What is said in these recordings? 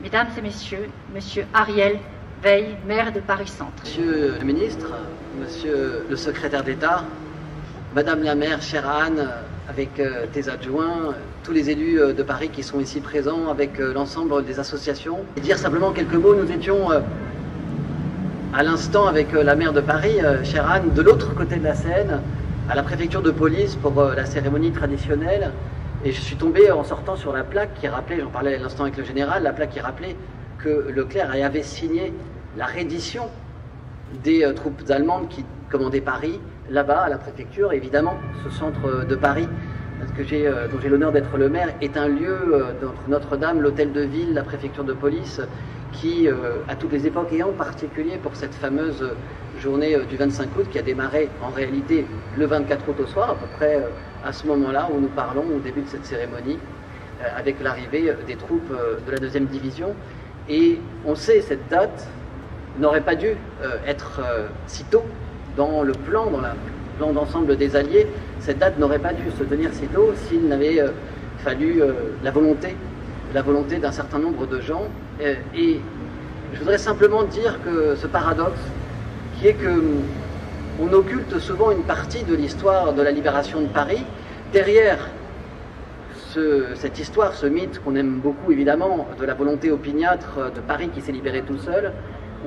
Mesdames et messieurs, Monsieur Ariel Veil, maire de Paris-Centre. Monsieur le ministre, Monsieur le secrétaire d'État, Madame la maire, chère Anne, avec tes adjoints, tous les élus de Paris qui sont ici présents, avec l'ensemble des associations. Et dire simplement quelques mots, nous étions à l'instant avec la maire de Paris, chère Anne, de l'autre côté de la Seine, à la préfecture de police pour la cérémonie traditionnelle. Et je suis tombé en sortant sur la plaque qui rappelait, j'en parlais à l'instant avec le général, la plaque qui rappelait que Leclerc avait signé la reddition des troupes allemandes qui commandaient Paris, là-bas, à la préfecture. Évidemment, ce centre de Paris, dont j'ai l'honneur d'être le maire, est un lieu entre Notre-Dame, l'hôtel de ville, la préfecture de police, qui, à toutes les époques, et en particulier pour cette fameuse journée du 25 août, qui a démarré en réalité le 24 août au soir, à peu près à ce moment-là où nous parlons, au début de cette cérémonie, avec l'arrivée des troupes de la 2e division. Et on sait, cette date n'aurait pas dû être si tôt dans le plan d'ensemble des Alliés. Cette date n'aurait pas dû se tenir si tôt s'il n'avait fallu la volonté d'un certain nombre de gens. Et je voudrais simplement dire que ce paradoxe, qui est que on occulte souvent une partie de l'histoire de la libération de Paris, derrière cette histoire, ce mythe qu'on aime beaucoup évidemment, de la volonté opiniâtre de Paris qui s'est libéré tout seul,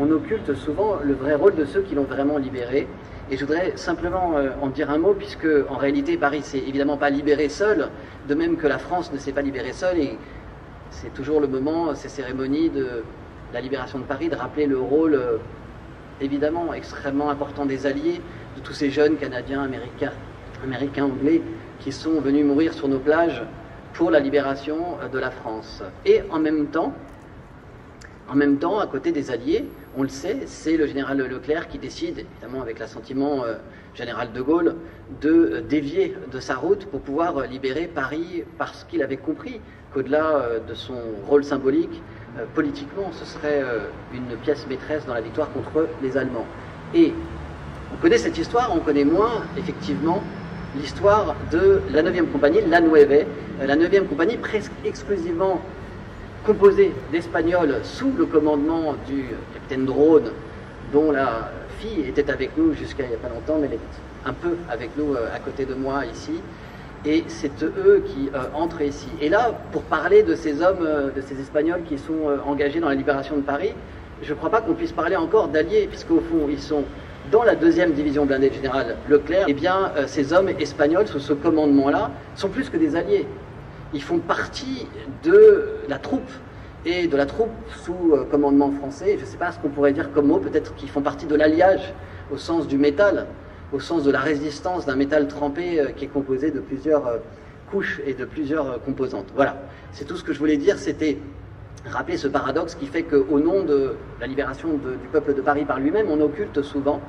on occulte souvent le vrai rôle de ceux qui l'ont vraiment libéré. Et je voudrais simplement en dire un mot, puisque en réalité Paris s'est évidemment pas libéré seul, de même que la France ne s'est pas libérée seule, et c'est toujours le moment, ces cérémonies de la libération de Paris, de rappeler le rôle évidemment extrêmement important des Alliés, de tous ces jeunes Canadiens, Américains, Anglais, qui sont venus mourir sur nos plages pour la libération de la France. Et en même temps, à côté des Alliés, on le sait, c'est le général Leclerc qui décide, évidemment avec l'assentiment général de Gaulle, de dévier de sa route pour pouvoir libérer Paris, parce qu'il avait compris qu'au-delà de son rôle symbolique, politiquement, ce serait une pièce maîtresse dans la victoire contre les Allemands. Et on connaît cette histoire, on connaît moins, effectivement, l'histoire de la 9e compagnie, la Nueve, la 9e compagnie presque exclusivement composée d'Espagnols sous le commandement du capitaine Drone, dont la fille était avec nous jusqu'à il n'y a pas longtemps, mais elle est un peu avec nous à côté de moi ici. Et c'est eux qui entrent ici. Et là, pour parler de ces hommes, de ces Espagnols qui sont engagés dans la libération de Paris, je ne crois pas qu'on puisse parler encore d'alliés, puisqu'au fond, ils sont dans la 2e division blindée du général Leclerc. Eh bien, ces hommes espagnols, sous ce commandement-là, sont plus que des alliés. Ils font partie de la troupe, et de la troupe sous commandement français. Je ne sais pas ce qu'on pourrait dire comme mot, peut-être qu'ils font partie de l'alliage, au sens du métal, au sens de la résistance d'un métal trempé qui est composé de plusieurs couches et de plusieurs composantes. Voilà, c'est tout ce que je voulais dire, c'était rappeler ce paradoxe qui fait qu'au nom de la libération du peuple de Paris par lui-même, on occulte souvent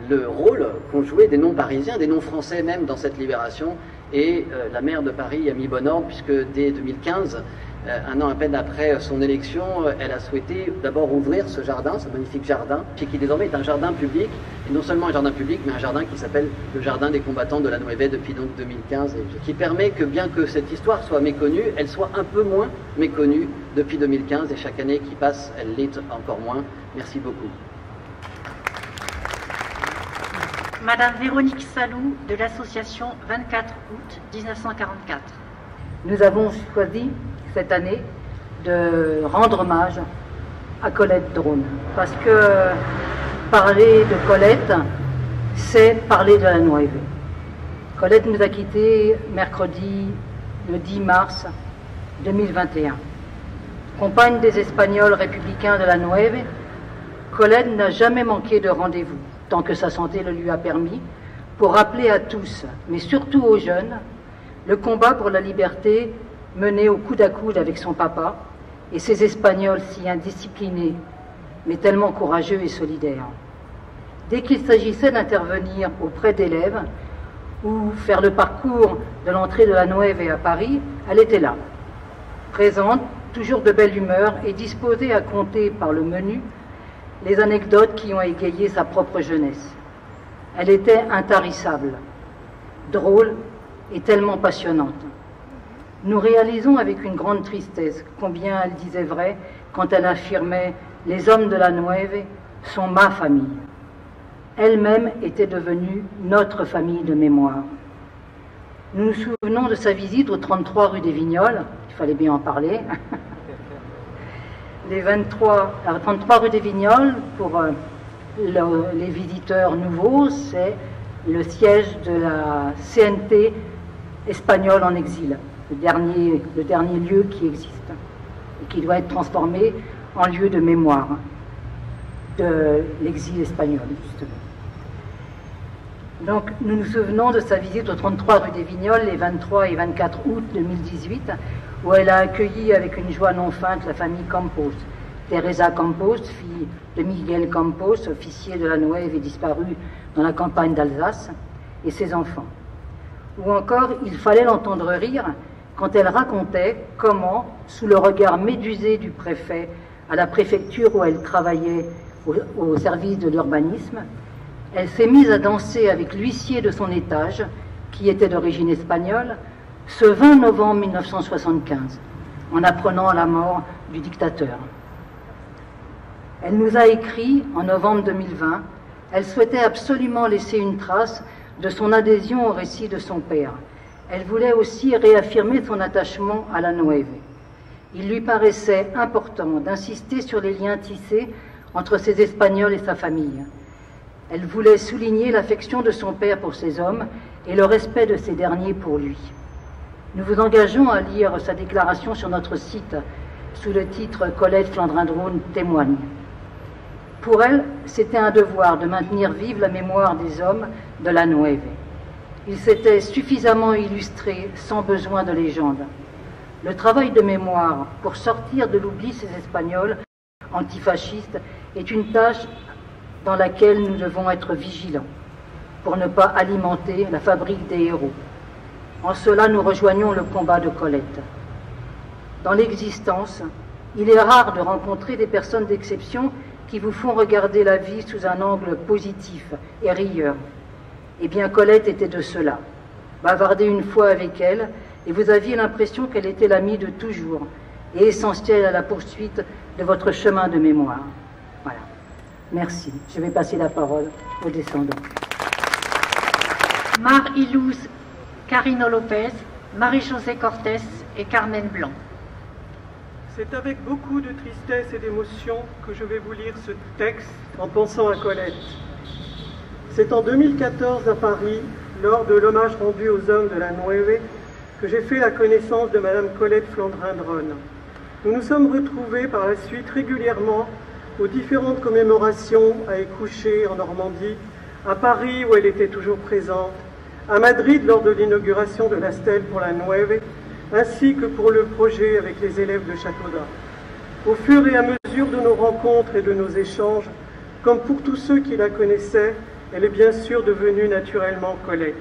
le rôle qu'ont joué des non-parisiens, des non-français même dans cette libération. Et la maire de Paris a mis bon ordre, puisque dès 2015, un an à peine après son élection, elle a souhaité d'abord ouvrir ce jardin, ce magnifique jardin, qui désormais est un jardin public, et non seulement un jardin public, mais un jardin qui s'appelle le Jardin des combattants de la Nueve depuis donc 2015, et qui permet que bien que cette histoire soit méconnue, elle soit un peu moins méconnue depuis 2015, et chaque année qui passe, elle l'est encore moins. Merci beaucoup. Madame Véronique Salou, de l'association 24 août 1944. Nous avons choisi cette année de rendre hommage à Colette Drone, parce que parler de Colette, c'est parler de la Nueve. Colette nous a quittés mercredi le 10 mars 2021. Compagne des Espagnols républicains de la Nueve, Colette n'a jamais manqué de rendez-vous, tant que sa santé le lui a permis, pour rappeler à tous, mais surtout aux jeunes, le combat pour la liberté mené au coude à coude avec son papa et ces Espagnols si indisciplinés, mais tellement courageux et solidaires. Dès qu'il s'agissait d'intervenir auprès d'élèves ou faire le parcours de l'entrée de la Nueve à Paris, elle était là, présente, toujours de belle humeur et disposée à compter par le menu les anecdotes qui ont égayé sa propre jeunesse. Elle était intarissable, drôle et tellement passionnante. Nous réalisons avec une grande tristesse combien elle disait vrai quand elle affirmait « Les hommes de la Nueve sont ma famille ». Elle-même était devenue notre famille de mémoire. Nous nous souvenons de sa visite au 33 rue des Vignoles, il fallait bien en parler. Les 33 rue des Vignoles, pour les visiteurs nouveaux, c'est le siège de la CNT espagnole en exil, le dernier lieu qui existe et qui doit être transformé en lieu de mémoire de l'exil espagnol, justement. Donc, nous nous souvenons de sa visite au 33 rue des Vignoles les 23 et 24 août 2018, où elle a accueilli avec une joie non feinte la famille Campos. Teresa Campos, fille de Miguel Campos, officier de la Nueve et disparu dans la campagne d'Alsace, et ses enfants. Ou encore, il fallait l'entendre rire quand elle racontait comment, sous le regard médusé du préfet à la préfecture où elle travaillait au service de l'urbanisme, elle s'est mise à danser avec l'huissier de son étage, qui était d'origine espagnole, ce 20 novembre 1975, en apprenant la mort du dictateur. Elle nous a écrit, en novembre 2020, elle souhaitait absolument laisser une trace de son adhésion au récit de son père. Elle voulait aussi réaffirmer son attachement à la Nueve. Il lui paraissait important d'insister sur les liens tissés entre ces Espagnols et sa famille. Elle voulait souligner l'affection de son père pour ces hommes et le respect de ces derniers pour lui. Nous vous engageons à lire sa déclaration sur notre site sous le titre « Colette Flandrin-Drône témoigne ». Pour elle, c'était un devoir de maintenir vive la mémoire des hommes de la Nueve. Ils s'étaient suffisamment illustrés sans besoin de légende. Le travail de mémoire pour sortir de l'oubli ces Espagnols antifascistes est une tâche dans laquelle nous devons être vigilants pour ne pas alimenter la fabrique des héros. En cela, nous rejoignons le combat de Colette. Dans l'existence, il est rare de rencontrer des personnes d'exception qui vous font regarder la vie sous un angle positif et rieur. Eh bien, Colette était de cela. Bavardez une fois avec elle, et vous aviez l'impression qu'elle était l'amie de toujours et essentielle à la poursuite de votre chemin de mémoire. Voilà. Merci. Je vais passer la parole aux descendants. Mar-Iluz Carino Lopez, Marie-Josée Cortés et Carmen Blanc. C'est avec beaucoup de tristesse et d'émotion que je vais vous lire ce texte en pensant à Colette. C'est en 2014 à Paris, lors de l'hommage rendu aux hommes de la Nueve, que j'ai fait la connaissance de Madame Colette Flandrin-Drône. Nous nous sommes retrouvés par la suite régulièrement aux différentes commémorations à Écouché en Normandie, à Paris où elle était toujours présente, à Madrid lors de l'inauguration de la stèle pour la Nueve, ainsi que pour le projet avec les élèves de Châteaudun. Au fur et à mesure de nos rencontres et de nos échanges, comme pour tous ceux qui la connaissaient, elle est bien sûr devenue naturellement Colette,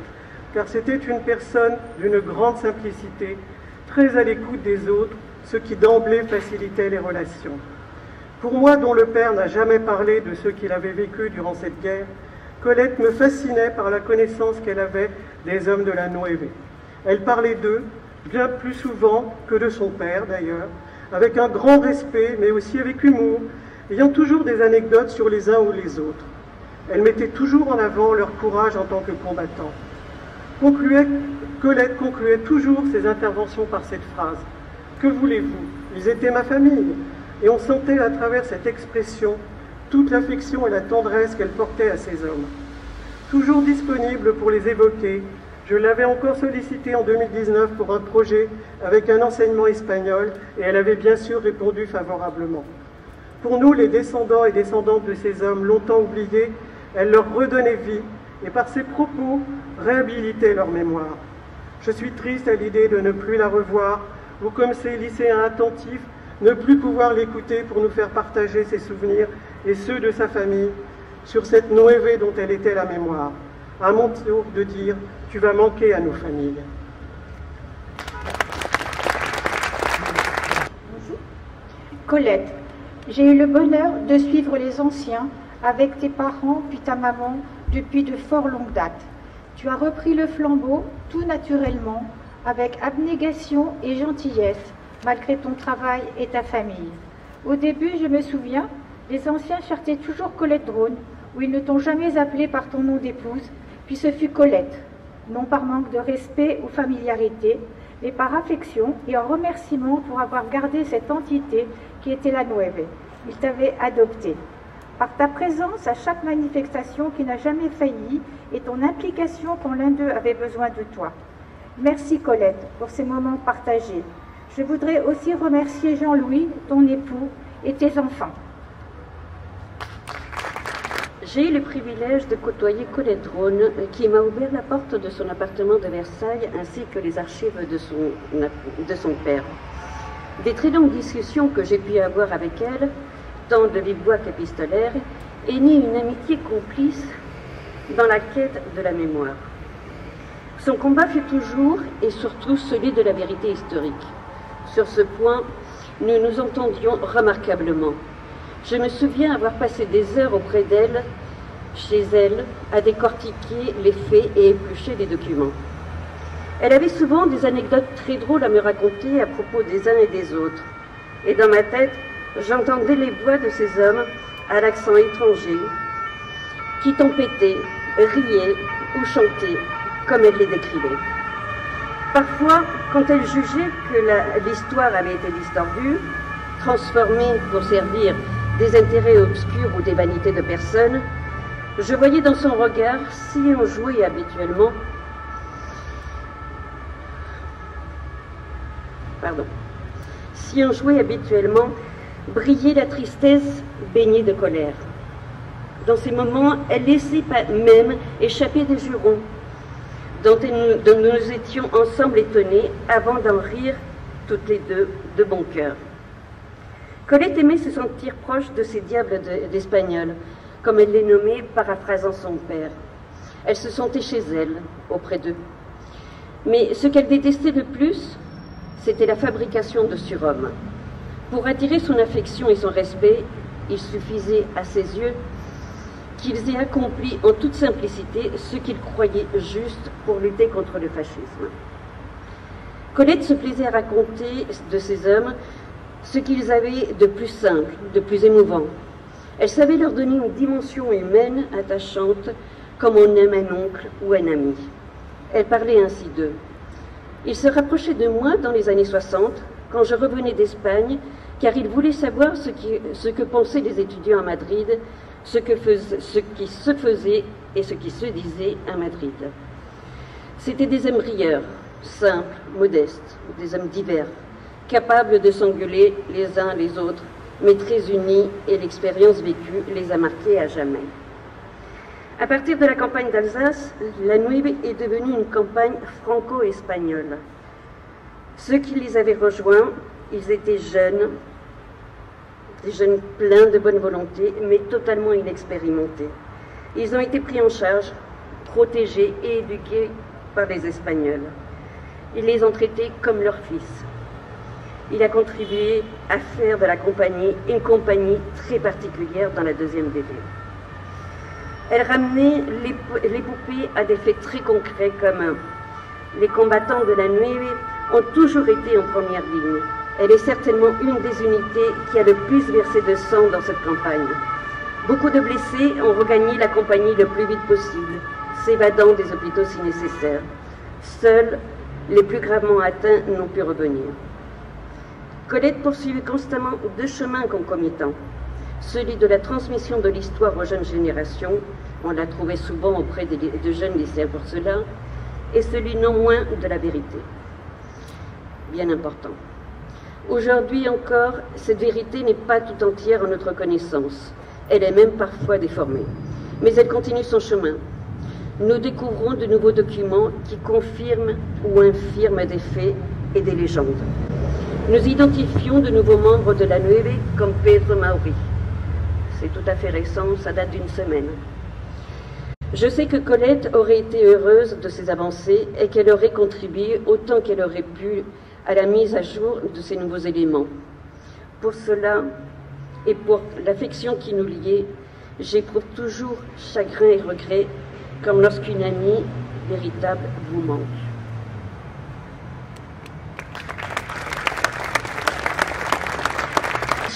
car c'était une personne d'une grande simplicité, très à l'écoute des autres, ce qui d'emblée facilitait les relations. Pour moi, dont le père n'a jamais parlé de ce qu'il avait vécu durant cette guerre, Colette me fascinait par la connaissance qu'elle avait des hommes de la Nueve. Elle parlait d'eux, bien plus souvent que de son père d'ailleurs, avec un grand respect, mais aussi avec humour, ayant toujours des anecdotes sur les uns ou les autres. Elle mettait toujours en avant leur courage en tant que combattants. Colette concluait toujours ses interventions par cette phrase. « Que voulez-vous? Ils étaient ma famille. » Et on sentait à travers cette expression toute l'affection et la tendresse qu'elle portait à ces hommes. Toujours disponible pour les évoquer, je l'avais encore sollicité en 2019 pour un projet avec un enseignement espagnol et elle avait bien sûr répondu favorablement. Pour nous, les descendants et descendantes de ces hommes longtemps oubliés, elle leur redonnait vie et par ses propos réhabilitait leur mémoire. Je suis triste à l'idée de ne plus la revoir ou comme ces lycéens attentifs, ne plus pouvoir l'écouter pour nous faire partager ses souvenirs et ceux de sa famille sur cette Nueve dont elle était la mémoire. À mon tour de dire, tu vas manquer à nos familles. Colette, j'ai eu le bonheur de suivre les anciens avec tes parents puis ta maman depuis de fort longues dates. Tu as repris le flambeau tout naturellement avec abnégation et gentillesse, malgré ton travail et ta famille. Au début, je me souviens, les anciens cherchaient toujours Colette Drone, où ils ne t'ont jamais appelé par ton nom d'épouse, puis ce fut Colette, non par manque de respect ou familiarité, mais par affection et en remerciement pour avoir gardé cette entité qui était la Nueve. Ils t'avaient adopté. Par ta présence à chaque manifestation qui n'a jamais failli et ton implication quand l'un d'eux avait besoin de toi. Merci Colette pour ces moments partagés. Je voudrais aussi remercier Jean-Louis, ton époux, et tes enfants. J'ai eu le privilège de côtoyer Colette Drone, qui m'a ouvert la porte de son appartement de Versailles ainsi que les archives de son père. Des très longues discussions que j'ai pu avoir avec elle, tant de vive voix qu'épistolaire, est née une amitié complice dans la quête de la mémoire. Son combat fut toujours et surtout celui de la vérité historique. Sur ce point, nous nous entendions remarquablement. Je me souviens avoir passé des heures auprès d'elle, chez elle, à décortiquer les faits et éplucher les documents. Elle avait souvent des anecdotes très drôles à me raconter à propos des uns et des autres. Et dans ma tête, j'entendais les voix de ces hommes à l'accent étranger qui tempêtaient, riaient ou chantaient comme elle les décrivait. Parfois, quand elle jugeait que l'histoire avait été distordue, transformée pour servir des intérêts obscurs ou des vanités de personnes, je voyais dans son regard, si on jouait habituellement, briller la tristesse baignée de colère. Dans ces moments, elle laissait même échapper des jurons dont nous étions ensemble étonnés avant d'en rire toutes les deux de bon cœur. Colette aimait se sentir proche de ces diables d'Espagnols, comme elle les nommait, paraphrasant son père. Elle se sentait chez elle, auprès d'eux. Mais ce qu'elle détestait le plus, c'était la fabrication de surhommes. Pour attirer son affection et son respect, il suffisait, à ses yeux, qu'ils aient accompli en toute simplicité ce qu'ils croyaient juste pour lutter contre le fascisme. Colette se plaisait à raconter de ces hommes ce qu'ils avaient de plus simple, de plus émouvant. Elle savait leur donner une dimension humaine attachante, comme on aime un oncle ou un ami. Elle parlait ainsi d'eux. Ils se rapprochaient de moi dans les années 60, quand je revenais d'Espagne, car ils voulaient savoir ce que pensaient les étudiants à Madrid, ce qui se faisait et ce qui se disait à Madrid. C'étaient des hommes rieurs, simples, modestes, des hommes divers, capables de s'engueuler les uns les autres, mais très unis, et l'expérience vécue les a marqués à jamais. À partir de la campagne d'Alsace, la Nueve est devenue une campagne franco-espagnole. Ceux qui les avaient rejoints, ils étaient jeunes, des jeunes pleins de bonne volonté, mais totalement inexpérimentés. Ils ont été pris en charge, protégés et éduqués par les Espagnols. Ils les ont traités comme leurs fils. Il a contribué à faire de la compagnie une compagnie très particulière dans la deuxième DD. Elle ramenait l'épopée à des faits très concrets comme les combattants de la Nueve ont toujours été en première ligne. Elle est certainement une des unités qui a le plus versé de sang dans cette campagne. Beaucoup de blessés ont regagné la compagnie le plus vite possible, s'évadant des hôpitaux si nécessaire. Seuls les plus gravement atteints n'ont pu revenir. Colette poursuivait constamment deux chemins concomitants. Celui de la transmission de l'histoire aux jeunes générations, on la trouvait souvent auprès de jeunes lycéens pour cela, et celui non moins de la vérité. Bien important. Aujourd'hui encore, cette vérité n'est pas tout entière en notre connaissance. Elle est même parfois déformée. Mais elle continue son chemin. Nous découvrons de nouveaux documents qui confirment ou infirment des faits et des légendes. Nous identifions de nouveaux membres de la Nueve comme Pedro Mauri. C'est tout à fait récent, ça date d'une semaine. Je sais que Colette aurait été heureuse de ces avancées et qu'elle aurait contribué autant qu'elle aurait pu à la mise à jour de ces nouveaux éléments. Pour cela et pour l'affection qui nous liait, j'éprouve toujours chagrin et regret comme lorsqu'une amie véritable vous manque.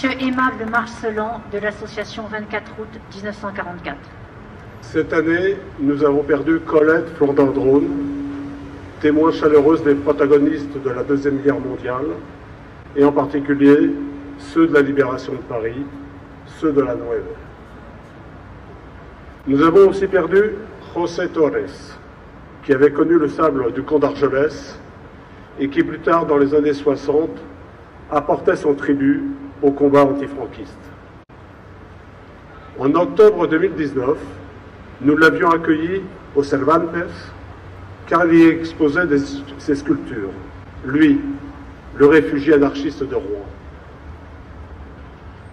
Monsieur Aimable Marcelin de l'association 24 août 1944. Cette année, nous avons perdu Colette Flandin-Drone, témoin chaleureuse des protagonistes de la Deuxième Guerre mondiale, et en particulier ceux de la libération de Paris, ceux de la Nueve. Nous avons aussi perdu José Torres, qui avait connu le sable du camp d'Argelès et qui plus tard, dans les années 60, apportait son tribut au combat antifranquiste. En octobre 2019, nous l'avions accueilli au Cervantes car il y exposait ses sculptures. Lui, le réfugié anarchiste de Rouen.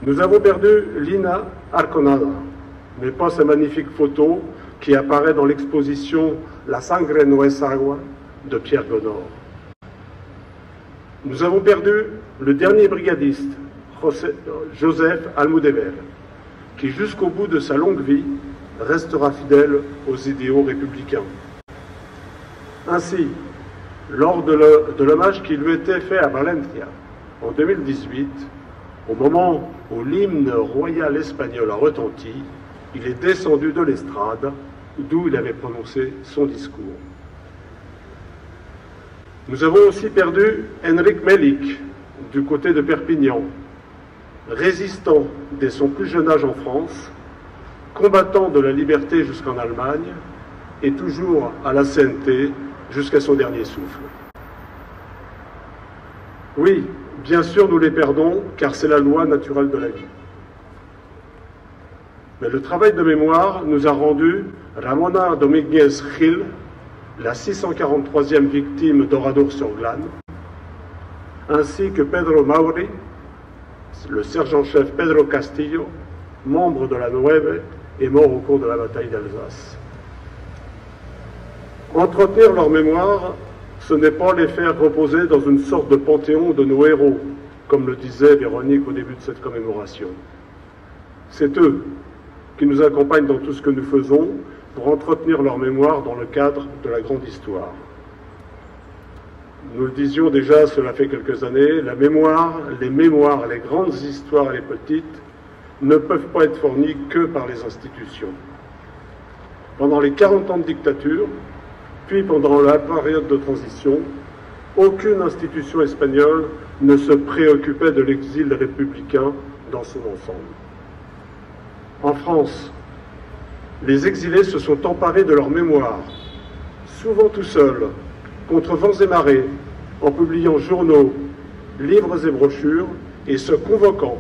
Nous avons perdu Lina Arconada, mais pas sa magnifique photo qui apparaît dans l'exposition La Sangre no es agua de Pierre Gonor. Nous avons perdu le dernier brigadiste, Joseph Almudévar, qui jusqu'au bout de sa longue vie restera fidèle aux idéaux républicains. Ainsi, lors de l'hommage qui lui était fait à Valencia en 2018, au moment où l'hymne royal espagnol a retenti, il est descendu de l'estrade d'où il avait prononcé son discours. Nous avons aussi perdu Enric Melik du côté de Perpignan, résistant dès son plus jeune âge en France, combattant de la liberté jusqu'en Allemagne et toujours à la CNT jusqu'à son dernier souffle. Oui, bien sûr nous les perdons car c'est la loi naturelle de la vie. Mais le travail de mémoire nous a rendu Ramona Domínguez Gil, la 643e victime d'Oradour-sur-Glane, ainsi que Pedro Mauri, le sergent-chef Pedro Castillo, membre de la Nueve et mort au cours de la bataille d'Alsace. Entretenir leur mémoire, ce n'est pas les faire reposer dans une sorte de panthéon de nos héros, comme le disait Véronique au début de cette commémoration. C'est eux qui nous accompagnent dans tout ce que nous faisons pour entretenir leur mémoire dans le cadre de la grande histoire. Nous le disions déjà, cela fait quelques années, la mémoire, les grandes histoires et les petites, ne peuvent pas être fournies que par les institutions. Pendant les 40 ans de dictature, puis pendant la période de transition, aucune institution espagnole ne se préoccupait de l'exil républicain dans son ensemble. En France, les exilés se sont emparés de leur mémoire, souvent tout seuls, contre vents et marées, en publiant journaux, livres et brochures, et se convoquant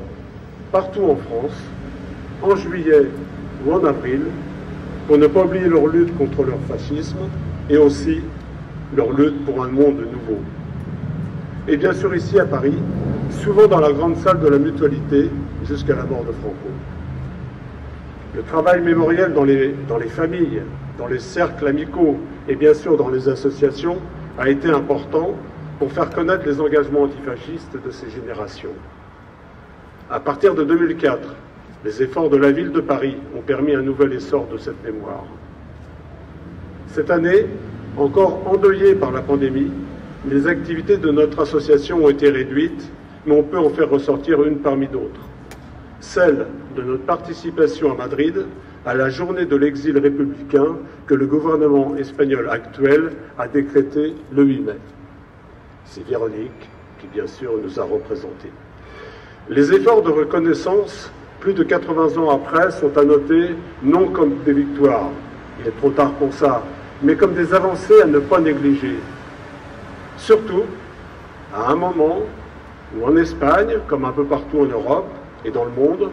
partout en France, en juillet ou en avril, pour ne pas oublier leur lutte contre leur fascisme, et aussi leur lutte pour un monde nouveau. Et bien sûr ici à Paris, souvent dans la grande salle de la Mutualité, jusqu'à la mort de Franco. Le travail mémoriel dans les familles, dans les cercles amicaux et bien sûr dans les associations a été important pour faire connaître les engagements antifascistes de ces générations. À partir de 2004, les efforts de la ville de Paris ont permis un nouvel essor de cette mémoire. Cette année, encore endeuillée par la pandémie, les activités de notre association ont été réduites, mais on peut en faire ressortir une parmi d'autres. Celle de notre participation à Madrid à la journée de l'exil républicain que le gouvernement espagnol actuel a décrété le 8 mai. C'est Véronique qui, bien sûr, nous a représentés. Les efforts de reconnaissance, plus de 80 ans après, sont à noter non comme des victoires, il est trop tard pour ça, mais comme des avancées à ne pas négliger. Surtout, à un moment où en Espagne, comme un peu partout en Europe et dans le monde,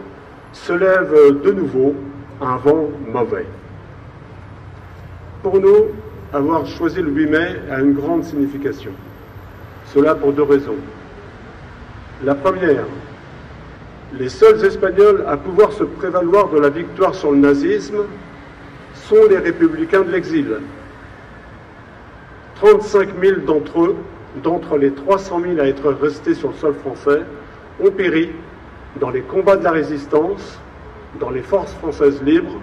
se lève de nouveau un vent mauvais. Pour nous, avoir choisi le 8 mai a une grande signification. Cela pour deux raisons. La première, les seuls Espagnols à pouvoir se prévaloir de la victoire sur le nazisme sont les républicains de l'exil. 35 000 d'entre eux, d'entre les 300 000 à être restés sur le sol français, ont péri dans les combats de la résistance, dans les forces françaises libres,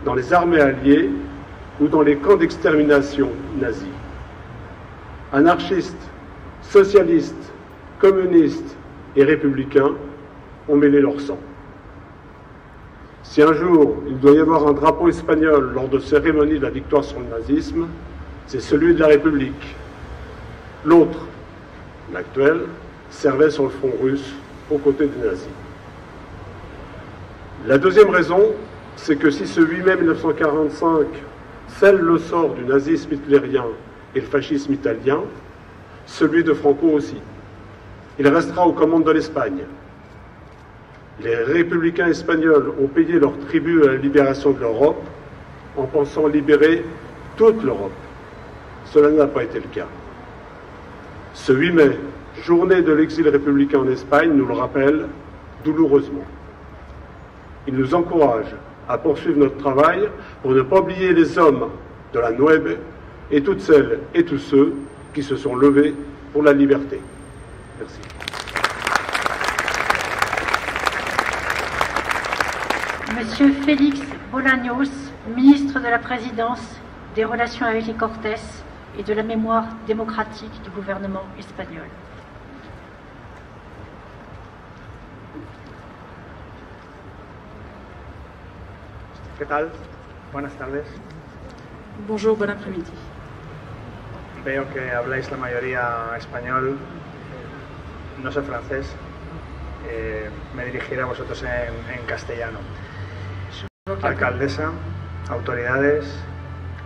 dans les armées alliées ou dans les camps d'extermination nazis. Anarchistes, socialistes, communistes et républicains, ont mêlé leur sang. Si un jour il doit y avoir un drapeau espagnol lors de cérémonies de la victoire sur le nazisme, c'est celui de la République. L'autre, l'actuel, servait sur le front russe aux côtés des nazis. La deuxième raison, c'est que si ce 8 mai 1945 scelle le sort du nazisme hitlérien et le fascisme italien, celui de Franco aussi. Il restera aux commandes de l'Espagne. Les républicains espagnols ont payé leur tribut à la libération de l'Europe en pensant libérer toute l'Europe. Cela n'a pas été le cas. Ce 8 mai, journée de l'exil républicain en Espagne, nous le rappelle douloureusement. Il nous encourage à poursuivre notre travail pour ne pas oublier les hommes de la Nueve et toutes celles et tous ceux qui se sont levés pour la liberté. Merci. Monsieur Félix Bolaños, ministre de la Présidence, des Relations avec les Cortes et de la mémoire démocratique du gouvernement espagnol. ¿Qué tal? Buenas tardes. Bonjour, bon après-midi. Veo que habláis la mayoría español, no soy francés, me dirigiré a vosotros en castellano. Alcaldesa, autoridades,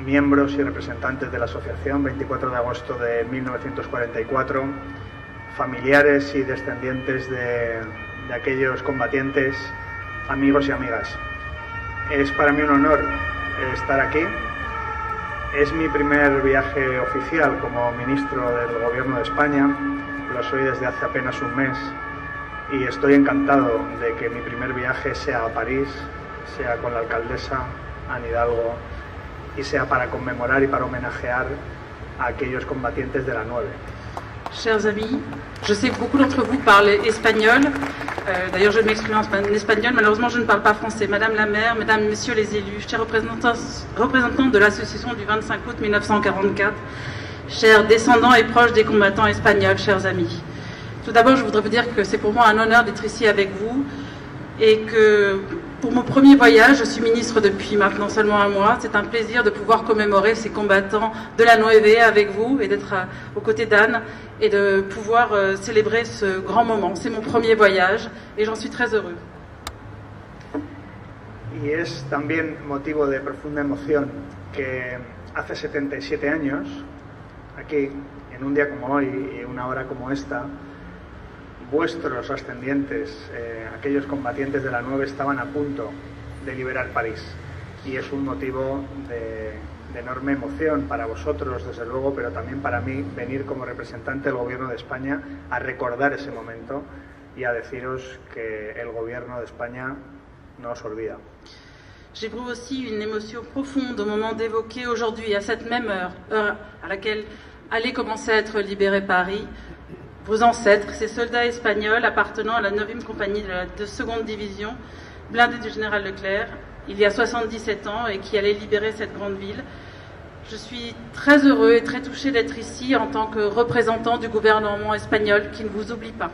miembros y representantes de la asociación 24 de agosto de 1944, familiares y descendientes de aquellos combatientes, amigos y amigas. Es para mí un honor estar aquí. Es mi primer viaje oficial como ministro del Gobierno de España, lo soy desde hace apenas un mes y estoy encantado de que mi primer viaje sea a París, sea con la alcaldesa Anne Hidalgo y sea para conmemorar y para homenajear a aquellos combatientes de la 9. Chers amis, je sais que beaucoup d'entre vous parlent espagnol. D'ailleurs, je m'exprime en espagnol. Malheureusement, je ne parle pas français. Madame la maire, mesdames, messieurs les élus, chers représentants de l'association du 25 août 1944, chers descendants et proches des combattants espagnols, chers amis. Tout d'abord, je voudrais vous dire que c'est pour moi un honneur d'être ici avec vous et que pour mon premier voyage, je suis ministre depuis maintenant seulement un mois. C'est un plaisir de pouvoir commémorer ces combattants de la 9 avec vous et d'être aux côtés d'Anne et de pouvoir célébrer ce grand moment. C'est mon premier voyage et j'en suis très heureux. Y es también motivo de profunda emoción que hace 77 años, aquí, en un día como hoy y una hora como esta, vuestros ascendientes, aquellos combatientes de la 9, estaban a punto de liberar París. Y es un motivo de enorme emoción para vosotros, desde luego, pero también para mí, venir como representante del Gobierno de España a recordar ese momento y a deciros que el Gobierno de España no os olvida. J'éprouve aussi une émotion profonde au moment d'évoquer aujourd'hui, à cette même heure à laquelle allait commencer à être libéré Paris, vos ancêtres, ces soldats espagnols appartenant à la 9e compagnie de la 2e division, blindée du général Leclerc, il y a 77 ans, et qui allait libérer cette grande ville. Je suis très heureux et très touché d'être ici en tant que représentant du gouvernement espagnol qui ne vous oublie pas.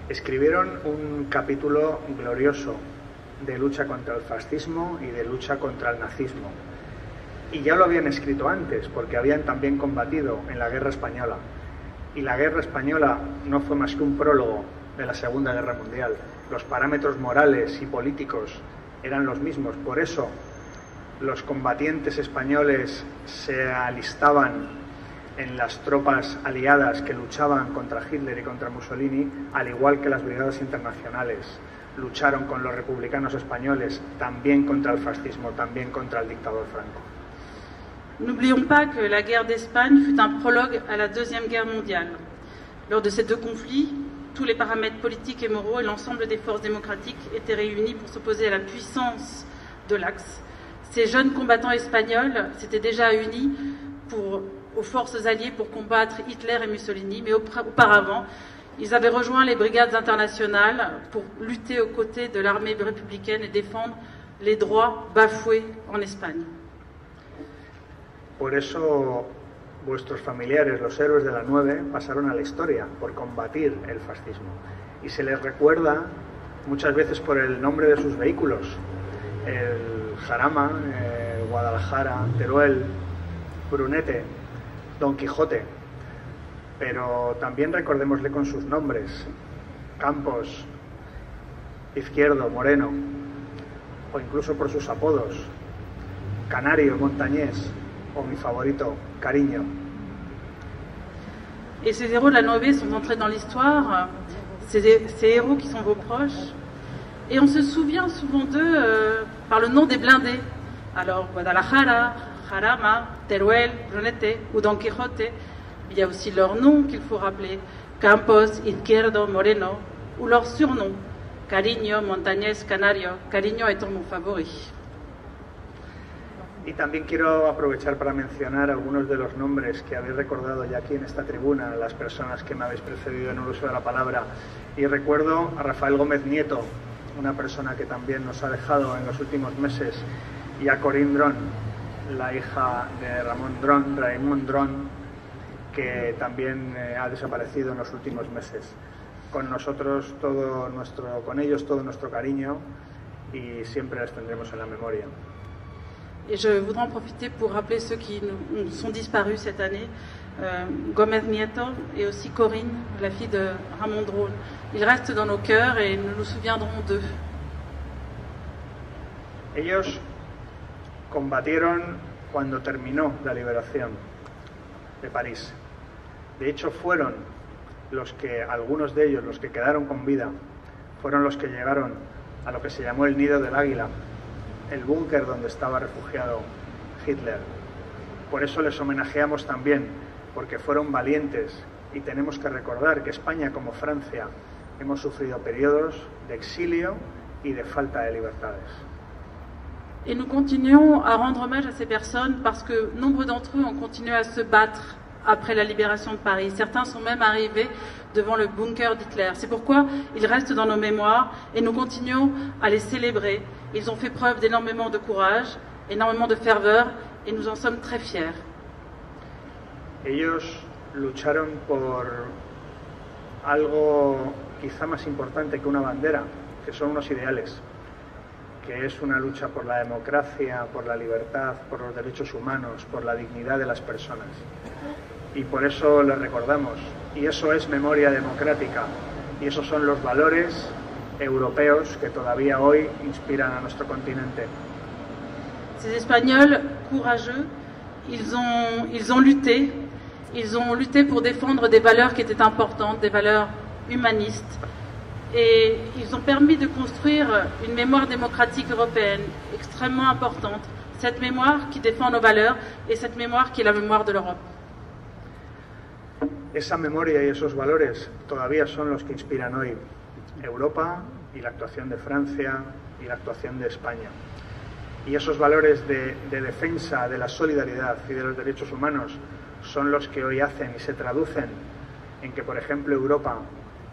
Escribieron un capítulo glorioso de lucha contra el fascismo y de lucha contra el nazismo. Y ya lo habían escrito antes, porque habían también combatido en la Guerra Española. Y la Guerra Española no fue más que un prólogo de la Segunda Guerra Mundial. Los parámetros morales y políticos eran los mismos. Por eso los combatientes españoles se alistaban en las tropas aliadas que luchaban contra Hitler y contra Mussolini, al igual que las brigadas internacionales lucharon con los republicanos españoles, también contra el fascismo, también contra el dictador Franco. N'oublions pas que la guerre d'Espagne fut un prologue à la Deuxième Guerre mondiale. Lors de ces deux conflits, tous les paramètres politiques et moraux et l'ensemble des forces démocratiques étaient réunis pour s'opposer à la puissance de l'Axe. Ces jeunes combattants espagnols s'étaient déjà unis aux forces alliées pour combattre Hitler et Mussolini, mais auparavant, ils avaient rejoint les brigades internationales pour lutter aux côtés de l'armée républicaine et défendre les droits bafoués en Espagne. Por eso vuestros familiares, los héroes de la 9, pasaron a la historia por combatir el fascismo. y se les recuerda muchas veces por el nombre de sus vehículos, el Jarama, Guadalajara, Teruel, Brunete, Don Quijote, pero también recordémosle con sus nombres: Campos, Izquierdo, Moreno, o incluso por sus apodos: Canario, Montañés, o mi favorito, Cariño. Et ces héros de la Noé sont entrés dans l'histoire, ces héros qui sont vos proches, et on se souvient souvent d'eux par le nom des blindés. Alors Guadalajara, Jarama, Teruel, Brunete ou Don Quijote, il y a aussi leur nom qu'il faut rappeler: Campos, Izquierdo, Moreno, ou leur surnom: Cariño, Montañés, Canario, Cariño étant mon favori. Y también quiero aprovechar para mencionar algunos de los nombres que habéis recordado ya aquí en esta tribuna, las personas que me habéis precedido en el uso de la palabra. Y recuerdo a Rafael Gómez Nieto, una persona que también nos ha dejado en los últimos meses, y a Corinne Dron, la hija de Raymond Dron, que también ha desaparecido en los últimos meses. Con nosotros con ellos todo nuestro cariño, y siempre les tendremos en la memoria. Et je voudrais en profiter pour rappeler ceux qui nous sont disparus cette année, Gómez Nieto et aussi Corinne, la fille de Ramón Dron. Ils restent dans nos cœurs et nous nous souviendrons d'eux. Ellos combatieron cuando terminó la liberación de París. De hecho, fueron algunos de ellos, los que quedaron con vida, fueron los que llegaron a lo que se llamó el Nido del Águila, el búnker donde estaba refugiado Hitler. Por eso les homenajeamos también, porque fueron valientes, y tenemos que recordar que España, como Francia, hemos sufrido periodos de exilio y de falta de libertades. Et nous continuons à rendre hommage à ces personnes parce que nombre d'entre eux ont continué à se battre après la libération de Paris. Certains sont même arrivés devant le bunker d'Hitler. C'est pourquoi ils restent dans nos mémoires et nous continuons à les célébrer. Ils ont fait preuve d'énormément de courage, énormément de ferveur, et nous en sommes très fiers. Ellos lucharon por algo quizá más importante que una bandera, que son unos ideales, que es una lucha por la democracia, por la libertad, por los derechos humanos, por la dignidad de las personas. Y por eso les recordamos, y eso es memoria democrática, y esos son los valores europeos que todavía hoy inspiran a nuestro continente. Ces Espagnols courageux, ils ont lutté pour défendre des valeurs qui étaient importantes, des valeurs humanistes, et ils ont permis de construire une mémoire démocratique européenne extrêmement importante, cette mémoire qui défend nos valeurs et cette mémoire qui est la mémoire de l'Europe. Esa memoria y esos valores todavía son los que inspiran hoy Europa y la actuación de Francia y la actuación de España. Y esos valores de defensa de la solidaridad y de los derechos humanos son los que hoy hacen y se traducen en que, por ejemplo, Europa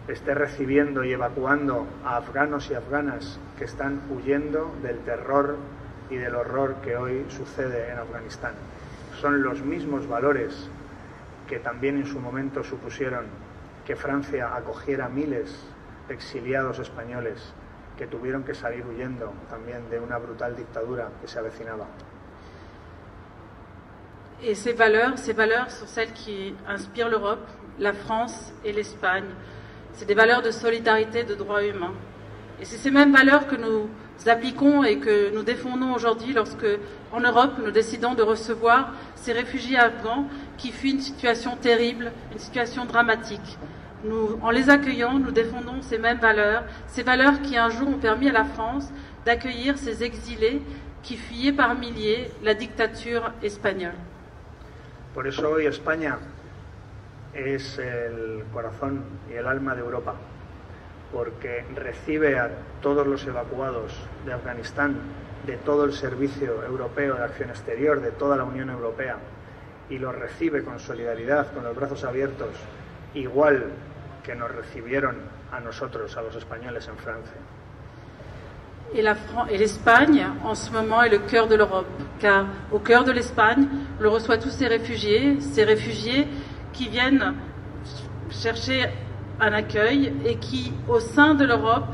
esté recibiendo y evacuando a afganos y afganas que están huyendo del terror y del horror que hoy sucede en Afganistán. Son los mismos valores que también en su momento supusieron que Francia acogiera miles de exiliados españoles que tuvieron que salir huyendo también de una brutal dictadura que se avecinaba. Et ces valeurs sont celles qui inspirent l'Europe, la France et l'Espagne. C'est des valeurs de solidarité, de droits humains. Et c'est ces mêmes valeurs que nous appliquons et que nous défendons aujourd'hui lorsque, en Europe, nous décidons de recevoir ces réfugiés afghans qui fuient une situation terrible, une situation dramatique. En les accueillant, nous défendons ces mêmes valeurs, ces valeurs qui un jour ont permis à la France d'accueillir ces exilés qui fuyaient par milliers la dictature espagnole. Por eso hoy España es el corazón y el alma de Europa, porque recibe a todos los evacuados de Afganistán, de todo el Servicio Europeo de Acción Exterior, de toda la Unión Europea, y los recibe con solidaridad, con los brazos abiertos, igual que nos recibieron a nosotros, a los españoles en Francia. Et l'Espagne, en ce moment, est le cœur de l'Europe, car au cœur de l'Espagne, on reçoit tous ces réfugiés qui viennent chercher un accueil et qui, au sein de l'Europe,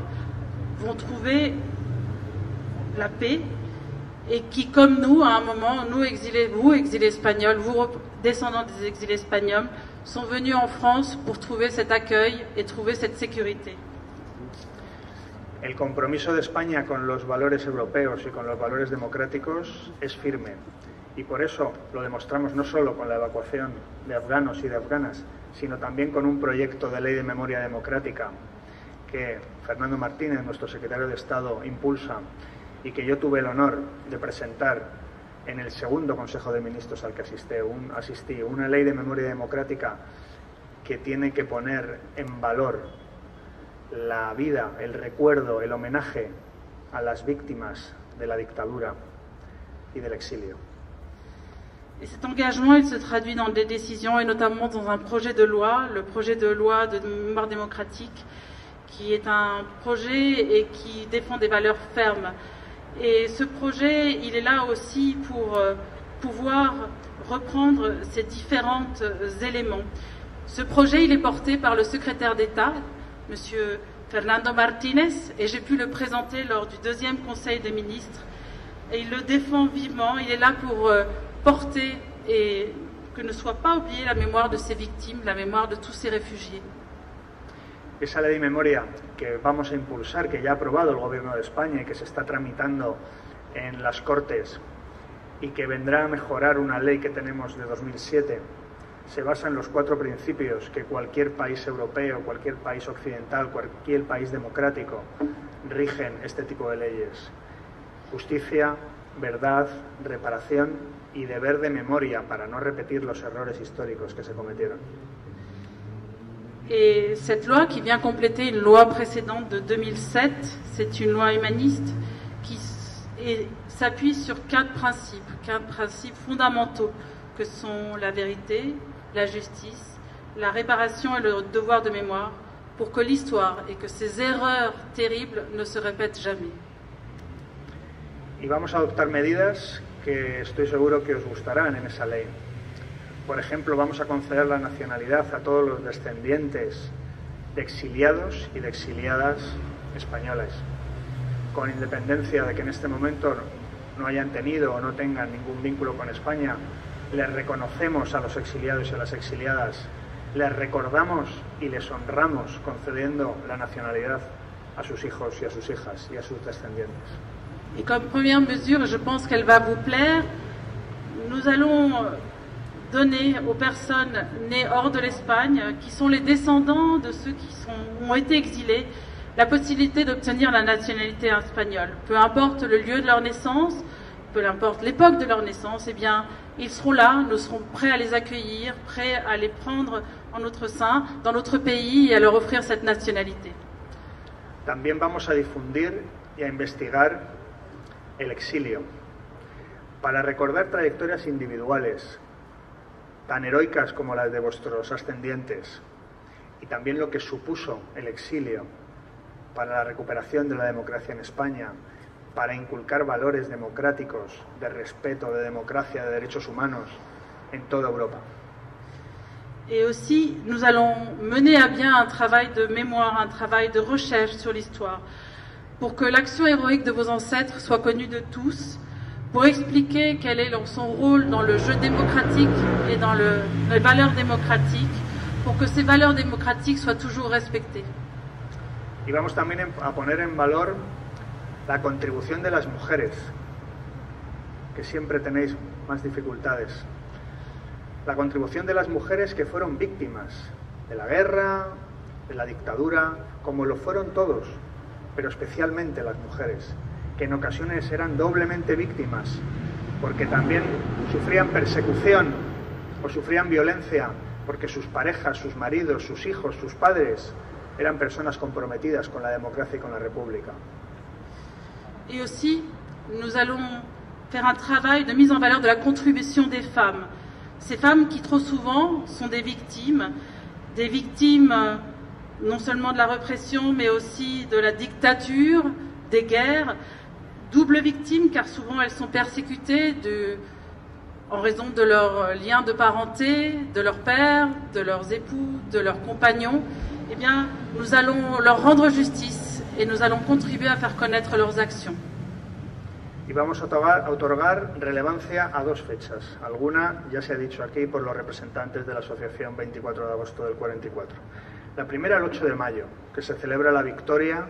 vont trouver la paix et qui, comme nous, à un moment, nous exilés, vous exilés espagnols, vous descendants des exilés espagnols, sont venus en France pour trouver cet accueil et trouver cette sécurité. El compromiso de España con los valores europeos y con los valores democráticos es firme y por eso lo demostramos no solo con la evacuación de afganos y de afganas, sino también con un proyecto de ley de memoria democrática que Fernando Martínez, nuestro secretario de Estado, impulsa y que yo tuve el honor de presentar en el segundo Consejo de Ministros al que asistí, una ley de memoria democrática que tiene que poner en valor la vida, el recuerdo, el homenaje a las víctimas de la dictadura y del exilio. Et cet engagement, il se traduit dans des décisions et notamment dans un projet de loi, le projet de loi de mémoire démocratique, qui est un projet et qui défend des valeurs fermes. Et ce projet, il est là aussi pour pouvoir reprendre ces différents éléments. Ce projet, il est porté par le secrétaire d'État, Monsieur Fernando Martínez, et j'ai pu le présenter lors du deuxième Conseil des ministres. Et il le défend vivement, il est là pour porter et que ne soit pas oubliée la mémoire de ces victimes, la mémoire de tous ces réfugiés. Esa ley de memoria que vamos a impulsar, que ya ha aprobado el Gobierno de España y que se está tramitando en las Cortes y que vendrá a mejorar una ley que tenemos de 2007, se basa en los 4 principios que cualquier país europeo, cualquier país occidental, cualquier país democrático rigen este tipo de leyes. Justicia, verdad, reparación y deber de memoria para no repetir los errores históricos que se cometieron. Et cette loi qui vient compléter une loi précédente de 2007, c'est une loi humaniste qui s'appuie sur 4 principes fondamentaux que sont la vérité, la justice, la réparation et le devoir de mémoire pour que l'histoire et que ces erreurs terribles ne se répètent jamais. Y vamos a adoptar medidas que estoy seguro que os gustarán en esa ley. Por ejemplo, vamos a conceder la nacionalidad a todos los descendientes de exiliados y de exiliadas españolas, con independencia de que en este momento no hayan tenido o no tengan ningún vínculo con España. Les reconocemos a los exiliados y a las exiliadas, les recordamos y les honramos concediendo la nacionalidad a sus hijos y a sus hijas y a sus descendientes. Et comme première mesure, je pense qu'elle va vous plaire, nous allons donner aux personnes nées hors de l'Espagne, qui sont les descendants de ceux qui ont été exilés, la possibilité d'obtenir la nationalité espagnole. Peu importe le lieu de leur naissance, peu importe l'époque de leur naissance, eh bien, ils seront là, nous serons prêts à les accueillir, prêts à les prendre en notre sein, dans notre pays, et à leur offrir cette nationalité. También vamos a difundir y a investigar el exilio, para recordar trayectorias individuales, tan heroicas como las de vuestros ascendientes, y también lo que supuso el exilio para la recuperación de la democracia en España, para inculcar valores democráticos, de respeto, de democracia, de derechos humanos en toda Europa. Et aussi, nous allons mener à bien un travail de mémoire, un travail de recherche sur l'histoire, pour que l'action héroïque de vos ancêtres soit connue de tous, pour expliquer quel est son rôle dans le jeu démocratique et dans les valeurs démocratiques, pour que ces valeurs démocratiques soient toujours respectées. Y vamos también a poner en valor la contribución de las mujeres, que siempre tenéis más dificultades. La contribución de las mujeres que fueron víctimas de la guerra, de la dictadura, como lo fueron todos, pero especialmente las mujeres, que en ocasiones eran doblemente víctimas, porque también sufrían persecución o sufrían violencia, porque sus parejas, sus maridos, sus hijos, sus padres eran personas comprometidas con la democracia y con la república. Et aussi, nous allons faire un travail de mise en valeur de la contribution des femmes. Ces femmes qui trop souvent sont des victimes non seulement de la répression, mais aussi de la dictature, des guerres, double victimes car souvent elles sont persécutées en raison de leurs liens de parenté, de leur père, de leurs époux, de leurs compagnons. eh bien, nous allons leur rendre justice et nous allons contribuer à faire connaître leurs actions. Y vamos a otorgar relevancia a dos fechas. Alguna ya se ha dicho aquí por los representantes de la Asociación 24 de agosto del 44. La primera, el 8 de mayo, que se celebra la victoria